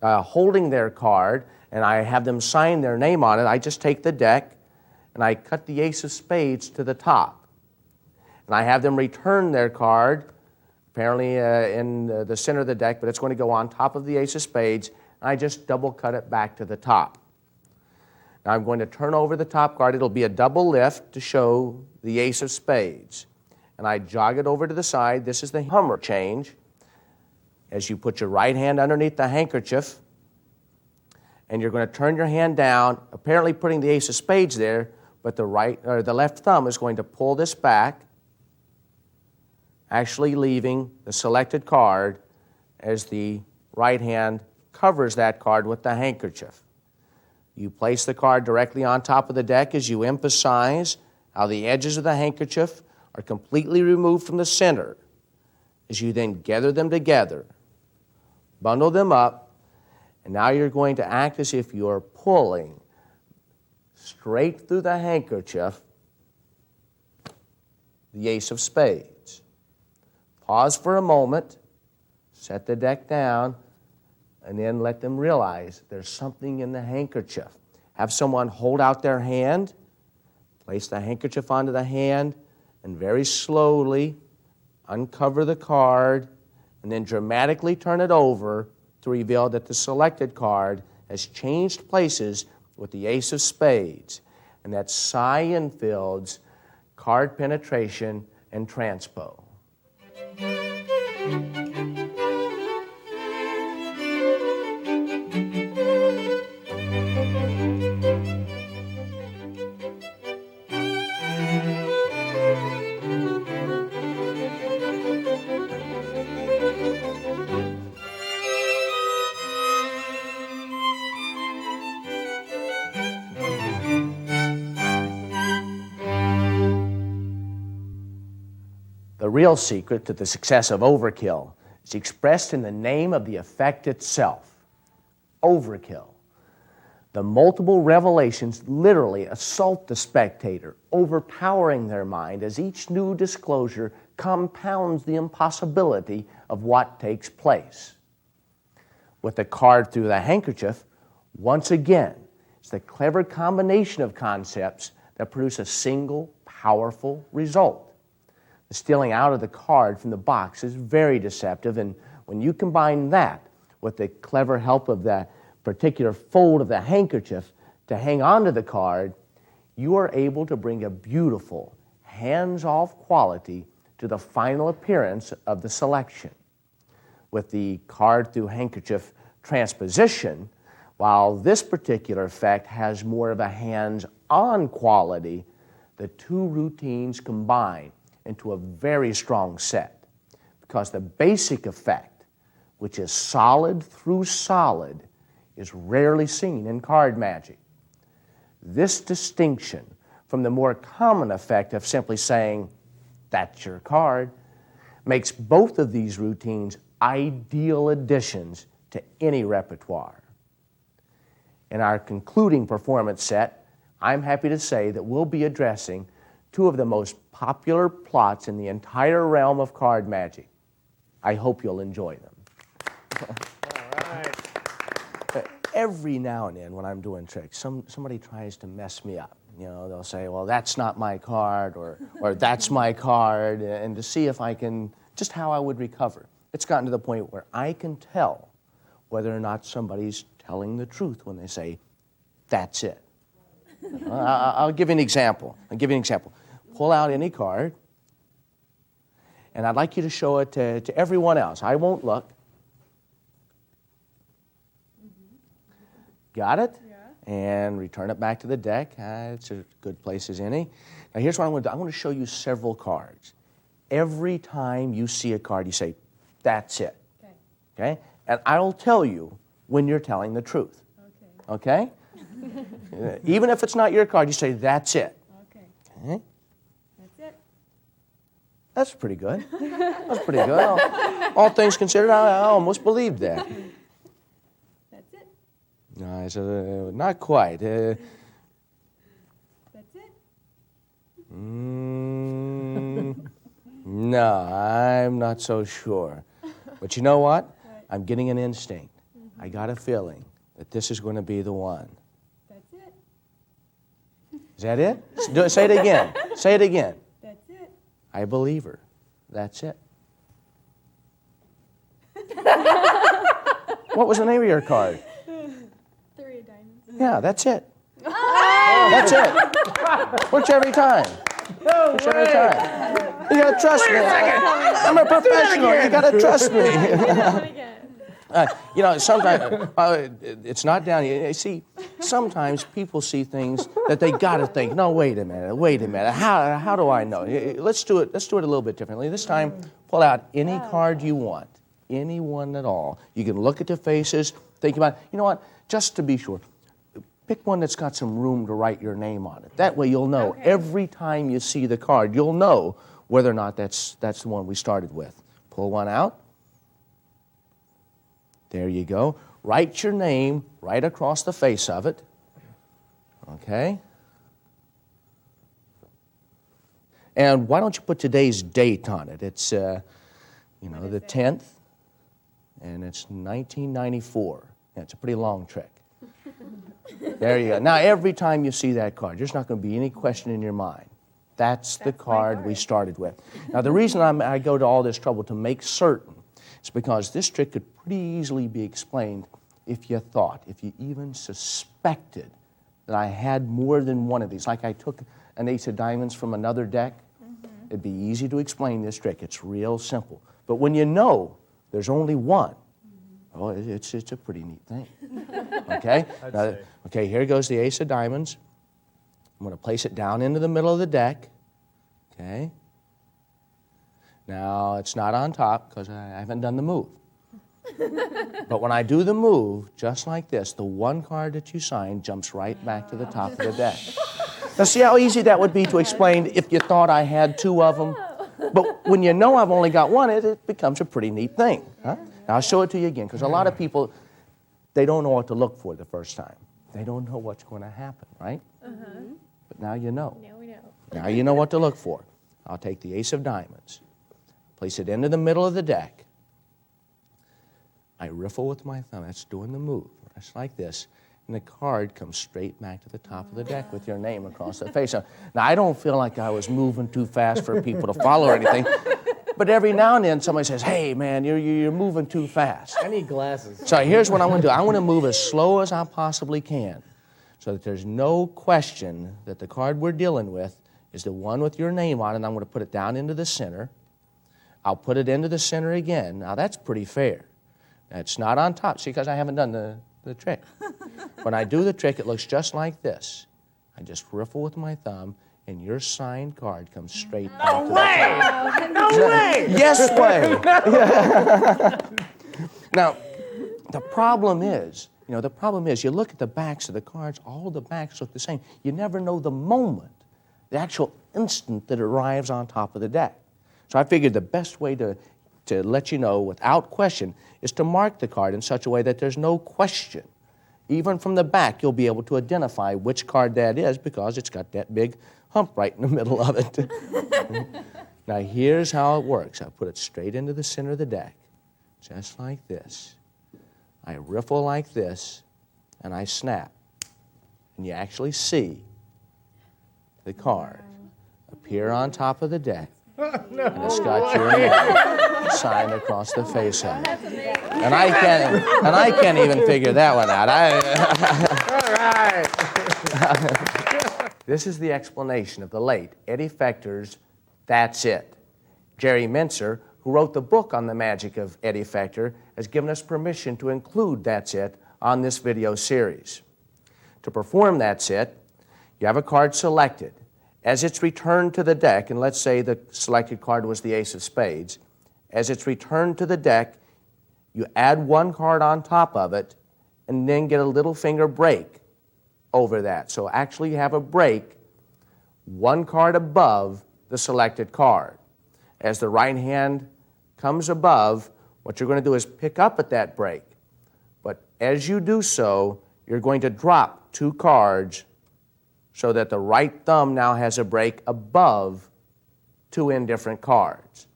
holding their card, and I have them sign their name on it, I just take the deck and I cut the ace of spades to the top. And I have them return their card, apparently in the center of the deck, but it's going to go on top of the ace of spades, and I just double cut it back to the top. Now I'm going to turn over the top card. It'll be a double lift to show the ace of spades. And I jog it over to the side. This is the Hummer change. As you put your right hand underneath the handkerchief, and you're going to turn your hand down, apparently putting the ace of spades there, but the left thumb is going to pull this back, actually leaving the selected card as the right hand covers that card with the handkerchief. You place the card directly on top of the deck as you emphasize how the edges of the handkerchief are completely removed from the center. As you then gather them together, bundle them up, and now you're going to act as if you're pulling straight through the handkerchief the ace of spades. Pause for a moment, set the deck down, and then let them realize there's something in the handkerchief. Have someone hold out their hand, place the handkerchief onto the hand, and very slowly uncover the card, and then dramatically turn it over to reveal that the selected card has changed places with the ace of spades, and that's Cy Infield's card penetration and transpo. The real secret to the success of overkill is expressed in the name of the effect itself, overkill. The multiple revelations literally assault the spectator, overpowering their mind as each new disclosure compounds the impossibility of what takes place. With the card through the handkerchief, once again, it's the clever combination of concepts that produce a single, powerful result. The stealing out of the card from the box is very deceptive, and when you combine that with the clever help of the particular fold of the handkerchief to hang onto the card, you are able to bring a beautiful, hands-off quality to the final appearance of the selection. With the card through handkerchief transposition, while this particular effect has more of a hands-on quality, the two routines combine into a very strong set, because the basic effect, which is solid through solid, is rarely seen in card magic. This distinction from the more common effect of simply saying, "That's your card," makes both of these routines ideal additions to any repertoire. In our concluding performance set, I'm happy to say that we'll be addressing two of the most popular plots in the entire realm of card magic. I hope you'll enjoy them. All right. Every now and then when I'm doing tricks, somebody tries to mess me up. You know, they'll say, well, that's not my card, or that's my card, and to see if I can, just how I would recover. It's gotten to the point where I can tell whether or not somebody's telling the truth when they say, that's it. I'll give you an example. Pull out any card, and I'd like you to show it to everyone else. I won't look. Got it? Yeah. And return it back to the deck. It's as good place as any. Now here's what I'm going to do. I'm going to show you several cards. Every time you see a card, you say, that's it. Okay. Okay? And I'll tell you when you're telling the truth. Okay. Okay? Even if it's not your card, you say, that's it. Okay. Okay? That's it. That's pretty good. That's pretty good. All things considered, I almost believed that. That's it. No, I said, not quite. That's it. No, I'm not so sure. But you know what? I'm getting an instinct. I got a feeling that this is going to be the one. That's it. Is that it? Say it again. Say it again. That's it. I believe her. That's it. What was the name of your card? 3 of diamonds. Yeah, that's it. That's it. Works every time. Works every time. You gotta trust me. I'm a professional. You gotta trust me. Do it again. Sometimes it's not down here. You see, sometimes people see things that they got to think. No, wait a minute. How do I know? Let's do it a little bit differently. This time, pull out any card you want, any one at all. You can look at the faces, think about it. You know what? Just to be sure, pick one that's got some room to write your name on it. That way, you'll know every time you see the card. You'll know whether or not that's the one we started with. Pull one out. There you go. Write your name right across the face of it. Okay? And why don't you put today's date on it? It's, the 10th, and it's 1994. Yeah, it's a pretty long trick. There you go. Now, every time you see that card, there's not going to be any question in your mind. That's the card we started with. Now, the reason I go to all this trouble to make certain is because this trick could pretty easily be explained if you even suspected that I had more than one of these. Like I took an ace of diamonds from another deck, it'd be easy to explain this trick. It's real simple. But when you know there's only one, it's a pretty neat thing. Okay? Okay, here goes the ace of diamonds. I'm going to place it down into the middle of the deck. Okay? Now, it's not on top because I haven't done the move. But when I do the move, just like this, the one card that you signed jumps right back to the top of the deck. Now, see how easy that would be to explain if you thought I had two of them? But when you know I've only got one, it becomes a pretty neat thing. Huh? Now, I'll show it to you again, because a lot of people, they don't know what to look for the first time. They don't know what's going to happen, right? But now you know. Now we know. Now you know what to look for. I'll take the ace of diamonds, place it into the middle of the deck. I riffle with my thumb. That's doing the move. Just like this. And the card comes straight back to the top of the deck with your name across the face. Now, I don't feel like I was moving too fast for people to follow or anything. But every now and then somebody says, hey, man, you're moving too fast. I need glasses. So here's what I'm going to do. I'm going to move as slow as I possibly can so that there's no question that the card we're dealing with is the one with your name on it. And I'm going to put it down into the center. I'll put it into the center again. Now, that's pretty fair. It's not on top. See, because I haven't done the trick. When I do the trick, it looks just like this. I just riffle with my thumb, and your signed card comes straight back to the top. No way! Yes way! Now, the problem is, you look at the backs of the cards, all the backs look the same. You never know the moment, the actual instant that it arrives on top of the deck. So I figured the best way to let you know without question is to mark the card in such a way that there's no question. Even from the back, you'll be able to identify which card that is because it's got that big hump right in the middle of it. Now, here's how it works. I put it straight into the center of the deck, just like this. I riffle like this, and I snap. And you actually see the card appear on top of the deck. And it's got your name signed across the face of it. And I can't even figure that one out. All right. This is the explanation of the late Eddie Fechter's That's It. Jerry Mincer, who wrote the book on the magic of Eddie Fechter, has given us permission to include That's It on this video series. To perform That's It, you have a card selected. As it's returned to the deck, and let's say the selected card was the ace of spades, as it's returned to the deck, you add one card on top of it and then get a little finger break over that. So actually you have a break, one card above the selected card. As the right hand comes above, what you're going to do is pick up at that break. But as you do so, you're going to drop two cards so that the right thumb now has a break above two indifferent cards.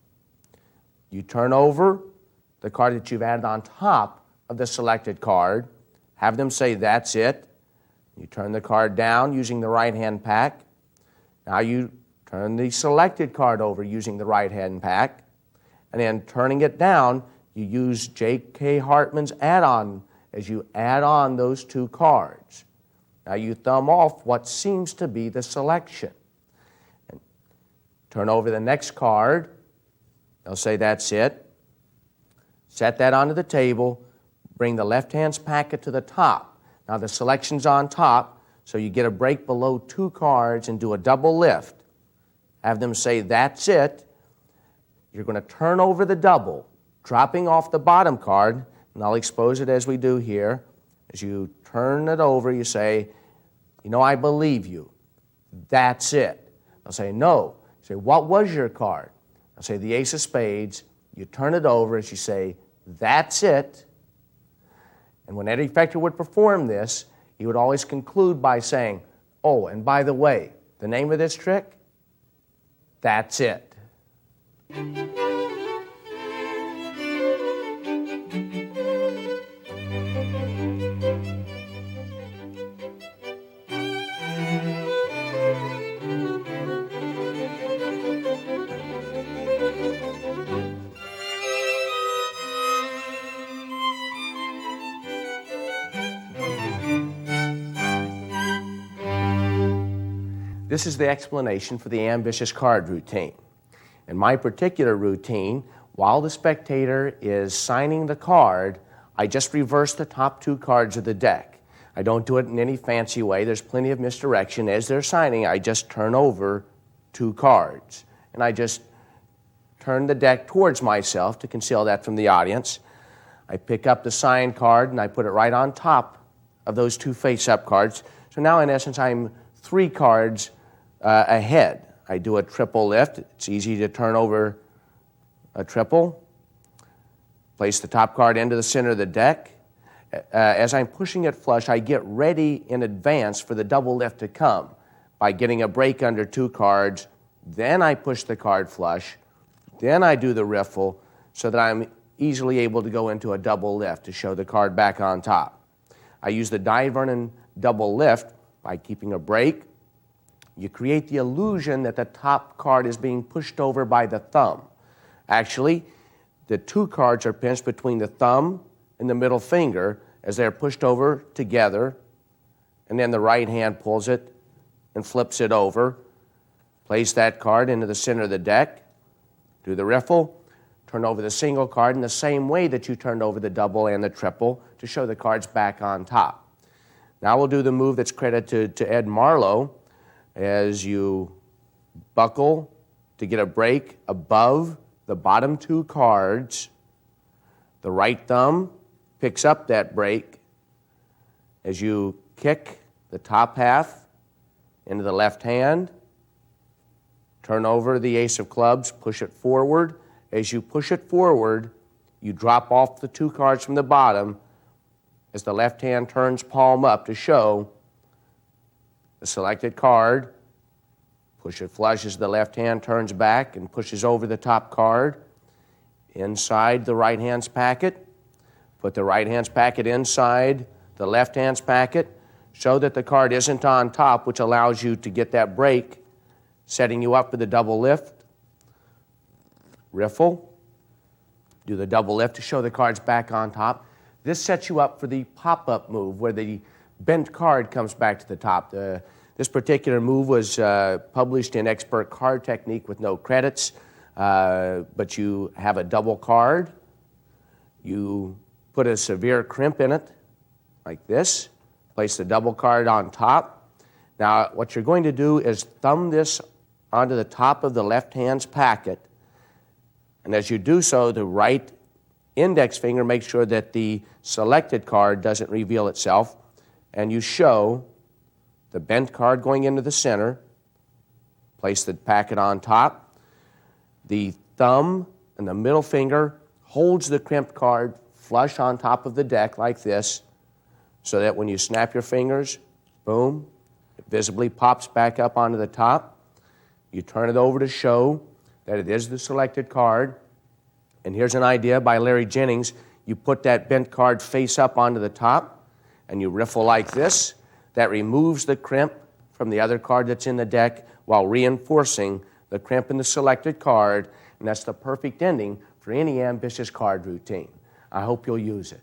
You turn over the card that you've added on top of the selected card, have them say, that's it. You turn the card down using the right-hand pack. Now you turn the selected card over using the right-hand pack, and then turning it down, you use J.K. Hartman's add-on as you add on those two cards. Now you thumb off what seems to be the selection. And turn over the next card. They'll say, that's it. Set that onto the table. bring the left-hand packet to the top. Now the selection's on top, so you get a break below 2 cards and do a double lift. Have them say, that's it. You're going to turn over the double, dropping off the bottom card, and I'll expose it as we do here. As you turn it over, you say, you know, I believe you. That's it. They'll say, no. You say, what was your card? I'll say, the ace of spades. You turn it over as you say, that's it. And when Eddie Fechter would perform this, he would always conclude by saying, oh, and by the way, the name of this trick? That's it. This is the explanation for the ambitious card routine. In my particular routine, while the spectator is signing the card, I just reverse the top 2 cards of the deck. I don't do it in any fancy way. There's plenty of misdirection. As they're signing, I just turn over 2 cards. And I just turn the deck towards myself to conceal that from the audience. I pick up the signed card and I put it right on top of those 2 face-up cards. So now, in essence, I'm 3 cards ahead. I do a triple lift. It's easy to turn over a triple. Place the top card into the center of the deck. As I'm pushing it flush, I get ready in advance for the double lift to come by getting a break under 2 cards. Then I push the card flush. Then I do the riffle so that I'm easily able to go into a double lift to show the card back on top. I use the Divernon double lift by keeping a break. You create the illusion that the top card is being pushed over by the thumb. Actually, the 2 cards are pinched between the thumb and the middle finger as they're pushed over together, and then the right hand pulls it and flips it over. Place that card into the center of the deck, do the riffle, turn over the single card in the same way that you turned over the double and the triple to show the cards back on top. Now we'll do the move that's credited to Ed Marlowe. As you buckle to get a break above the bottom 2 cards, the right thumb picks up that break as you kick the top half into the left hand, turn over the ace of clubs, push it forward. As you push it forward, you drop off the 2 cards from the bottom as the left hand turns palm up to show the selected card. Push it flush as the left hand turns back and pushes over the top card inside the right hand's packet. Put the right hand's packet inside the left hand's packet. Show that the card isn't on top, which allows you to get that break, setting you up for the double lift. Riffle. Do the double lift to show the cards back on top. This sets you up for the pop-up move where the bent card comes back to the top. This particular move was published in Expert Card Technique with no credits, but you have a double card. You put a severe crimp in it, like this. Place the double card on top. Now, what you're going to do is thumb this onto the top of the left hand's packet, and as you do so, the right index finger makes sure that the selected card doesn't reveal itself, and you show the bent card going into the center. Place the packet on top. The thumb and the middle finger holds the crimped card flush on top of the deck like this, so that when you snap your fingers, boom, it visibly pops back up onto the top. You turn it over to show that it is the selected card. And here's an idea by Larry Jennings. You put that bent card face up onto the top, and you riffle like this. That removes the crimp from the other card that's in the deck while reinforcing the crimp in the selected card, and that's the perfect ending for any ambitious card routine. I hope you'll use it.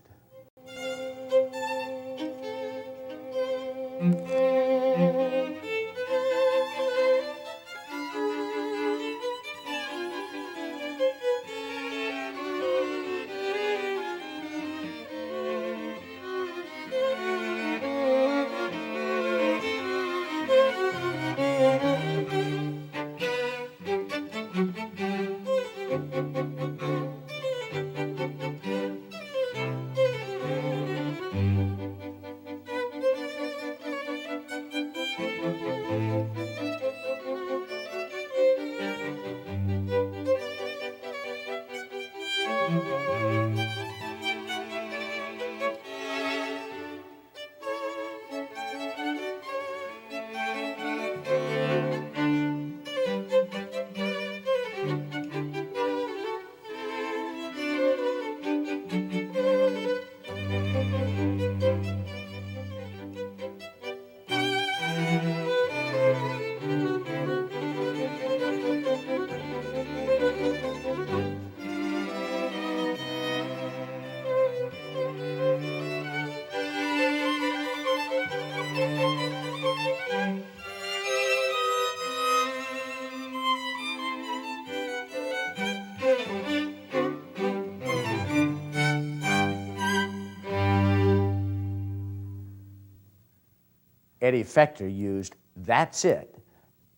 Eddie Fechter used "that's it"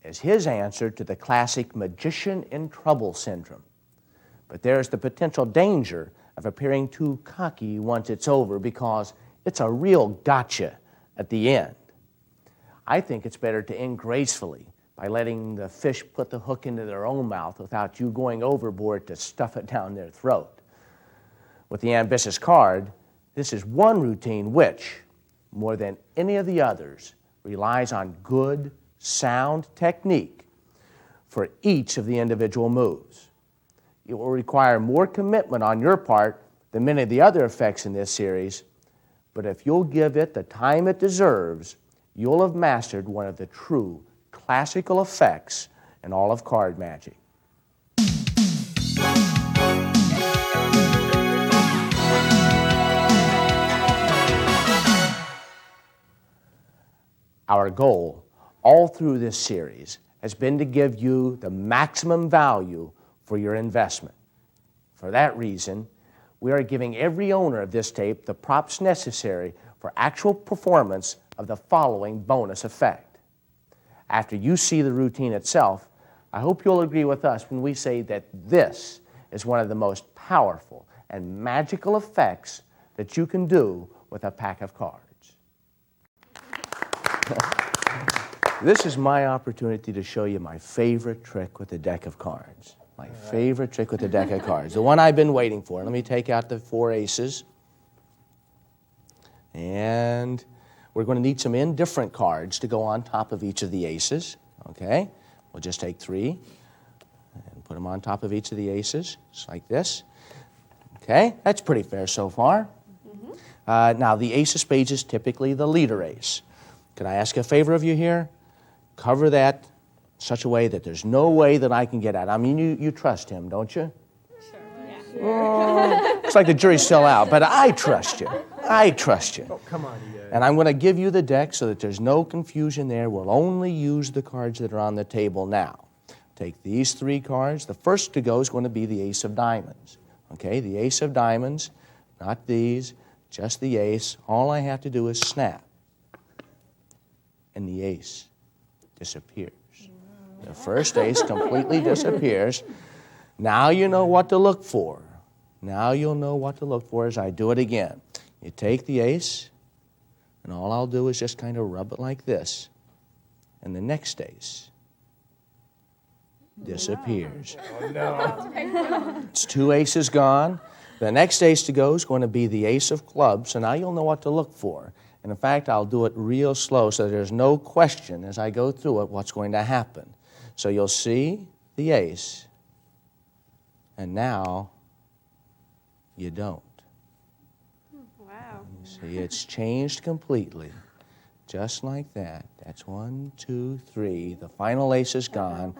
as his answer to the classic magician in trouble syndrome. But there's the potential danger of appearing too cocky once it's over because it's a real gotcha at the end. I think it's better to end gracefully by letting the fish put the hook into their own mouth without you going overboard to stuff it down their throat. With the ambitious card, this is one routine which, more than any of the others, relies on good, sound technique for each of the individual moves. It will require more commitment on your part than many of the other effects in this series, but if you'll give it the time it deserves, you'll have mastered one of the true classical effects in all of card magic. Our goal all through this series has been to give you the maximum value for your investment. For that reason, we are giving every owner of this tape the props necessary for actual performance of the following bonus effect. After you see the routine itself, I hope you'll agree with us when we say that this is one of the most powerful and magical effects that you can do with a pack of cards. This is my opportunity to show you my favorite trick with a deck of cards. My favorite trick with a deck of cards. The one I've been waiting for. Let me take out the 4 aces. And we're going to need some indifferent cards to go on top of each of the aces. Okay? We'll just take 3 and put them on top of each of the aces, just like this. Okay? That's pretty fair so far. Now, the ace of spades is typically the leader ace. Could I ask a favor of you here? Cover that in such a way that there's no way that I can get at it. I mean, you trust him, don't you? Sure. Yeah. Looks like the jury's still out, but I trust you. I trust you. Oh, come on, you guys. And I'm going to give you the deck so that there's no confusion there. We'll only use the cards that are on the table now. Take these 3 cards. The first to go is going to be the ace of diamonds. Okay, the ace of diamonds, not these, just the ace. All I have to do is snap. And the ace disappears. The first ace completely disappears. Now you know what to look for. Now you'll know what to look for as I do it again. You take the ace, and all I'll do is just kind of rub it like this. And the next ace disappears. Oh, no. It's 2 aces gone. The next ace to go is going to be the ace of clubs, so now you'll know what to look for. And in fact, I'll do it real slow so there's no question as I go through it what's going to happen. So you'll see the ace, and now you don't. Wow. You see, it's changed completely, just like that. That's 1, 2, 3. The final ace is gone.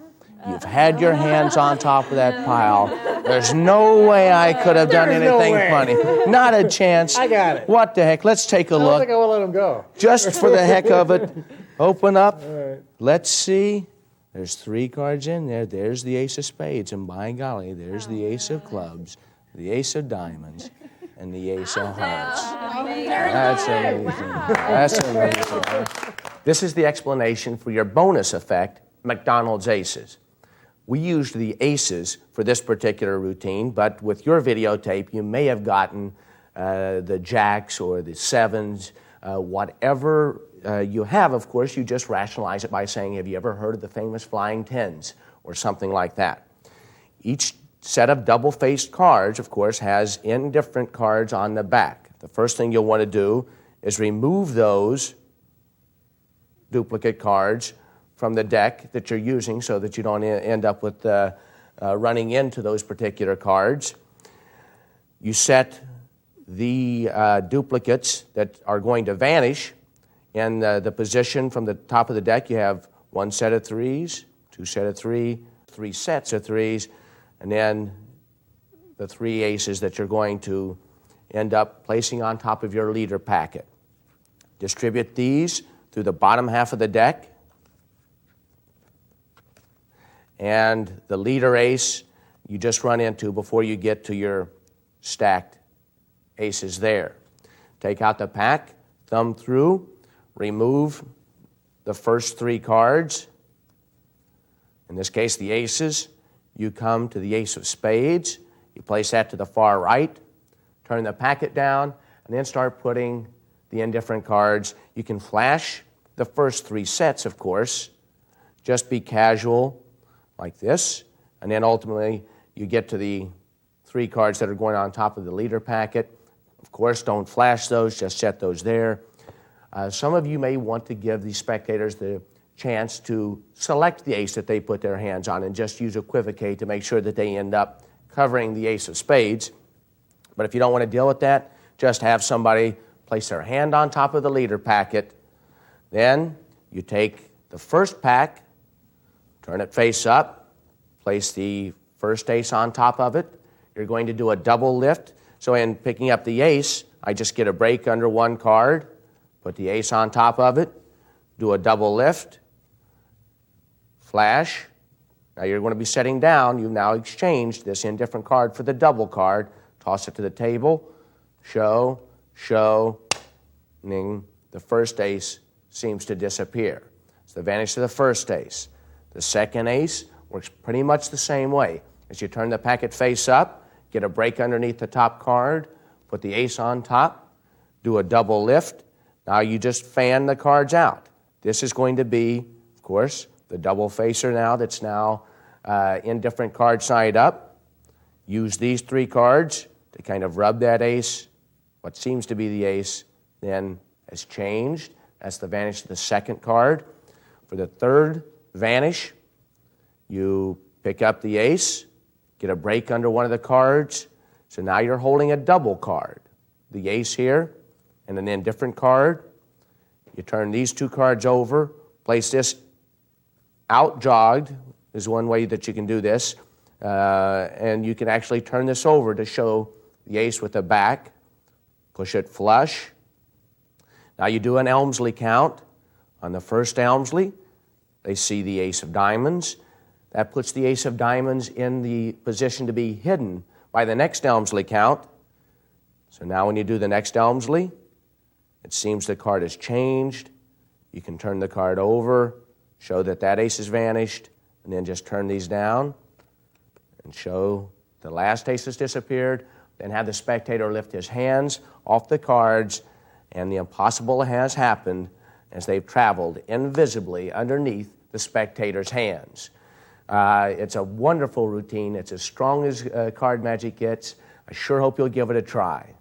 You've had your hands on top of that pile. There's no way I could have done There's no anything way. funny. Not a chance. I got it. What the heck? Let's take a I don't look. think I will let him go. Just for the heck of it. Open up. All right. Let's see. There's 3 cards in there. There's the ace of spades, and by golly, there's the ace of clubs, the ace of diamonds, and the ace of hearts. That's amazing. That's amazing. This is the explanation for your bonus effect, McDonald's aces. We used the aces for this particular routine, but with your videotape, you may have gotten the jacks or the sevens, whatever you have, of course, you just rationalize it by saying, have you ever heard of the famous flying tens or something like that? Each set of double-faced cards, of course, has indifferent cards on the back. The first thing you'll want to do is remove those duplicate cards from the deck that you're using so that you don't end up with running into those particular cards. You set the duplicates that are going to vanish in the position from the top of the deck. You have 1 set of 3s, 2 set of 3, 3 sets of 3s, and then the 3 aces that you're going to end up placing on top of your leader packet. Distribute these through the bottom half of the deck. And the leader ace you just run into before you get to your stacked aces there. Take out the pack, thumb through, remove the first 3 cards, in this case the aces, you come to the ace of spades, you place that to the far right, turn the packet down, and then start putting the indifferent cards. You can flash the first 3 sets, of course. Just be casual like this, and then ultimately you get to the 3 cards that are going on top of the leader packet. Of course, don't flash those, just set those there. Some of you may want to give the spectators the chance to select the ace that they put their hands on and just use equivocate to make sure that they end up covering the ace of spades. But if you don't want to deal with that, just have somebody place their hand on top of the leader packet. Then you take the first pack, turn it face up, place the first ace on top of it. You're going to do a double lift. So in picking up the ace, I just get a break under 1 card, put the ace on top of it, do a double lift, flash. Now you're going to be setting down. You've now exchanged this indifferent card for the double card. Toss it to the table, show, and then the first ace seems to disappear. It's the vanish of the first ace. The second ace works pretty much the same way. As you turn the packet face up, get a break underneath the top card, put the ace on top, do a double lift. Now you just fan the cards out. This is going to be, of course, the double facer now that's now indifferent card side up. Use these 3 cards to kind of rub that ace. What seems to be the ace then has changed. That's the vanish of the second card. For the third vanish, you pick up the ace, get a break under one of the cards. So now you're holding a double card. The ace here and an indifferent card. You turn these 2 cards over, place this out jogged is one way that you can do this. And you can actually turn this over to show the ace with the back. Push it flush. Now you do an Elmsley count. On the first Elmsley, they see the ace of diamonds. That puts the ace of diamonds in the position to be hidden by the next Elmsley count. So now when you do the next Elmsley, it seems the card has changed. You can turn the card over, show that that ace has vanished, and then just turn these down and show the last ace has disappeared. Then have the spectator lift his hands off the cards, and the impossible has happened as they've traveled invisibly underneath the spectator's hands. It's a wonderful routine. It's as strong as card magic gets. I sure hope you'll give it a try.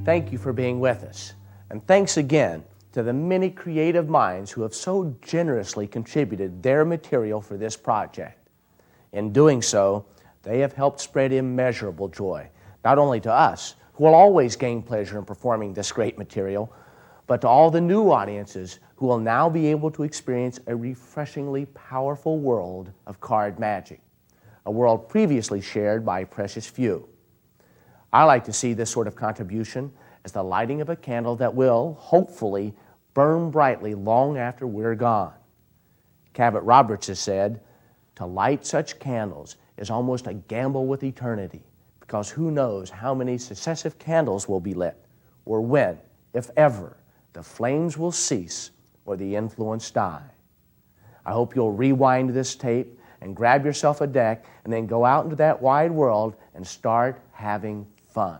thank you for being with us. And thanks again to the many creative minds who have so generously contributed their material for this project. In doing so, they have helped spread immeasurable joy, not only to us, who will always gain pleasure in performing this great material, but to all the new audiences who will now be able to experience a refreshingly powerful world of card magic, a world previously shared by precious few. I like to see this sort of contribution as the lighting of a candle that will, hopefully, burn brightly long after we're gone. Cabot Roberts has said, "To light such candles is almost a gamble with eternity, because who knows how many successive candles will be lit, or when, if ever, the flames will cease or the influence die." I hope you'll rewind this tape and grab yourself a deck and then go out into that wide world and start having fun.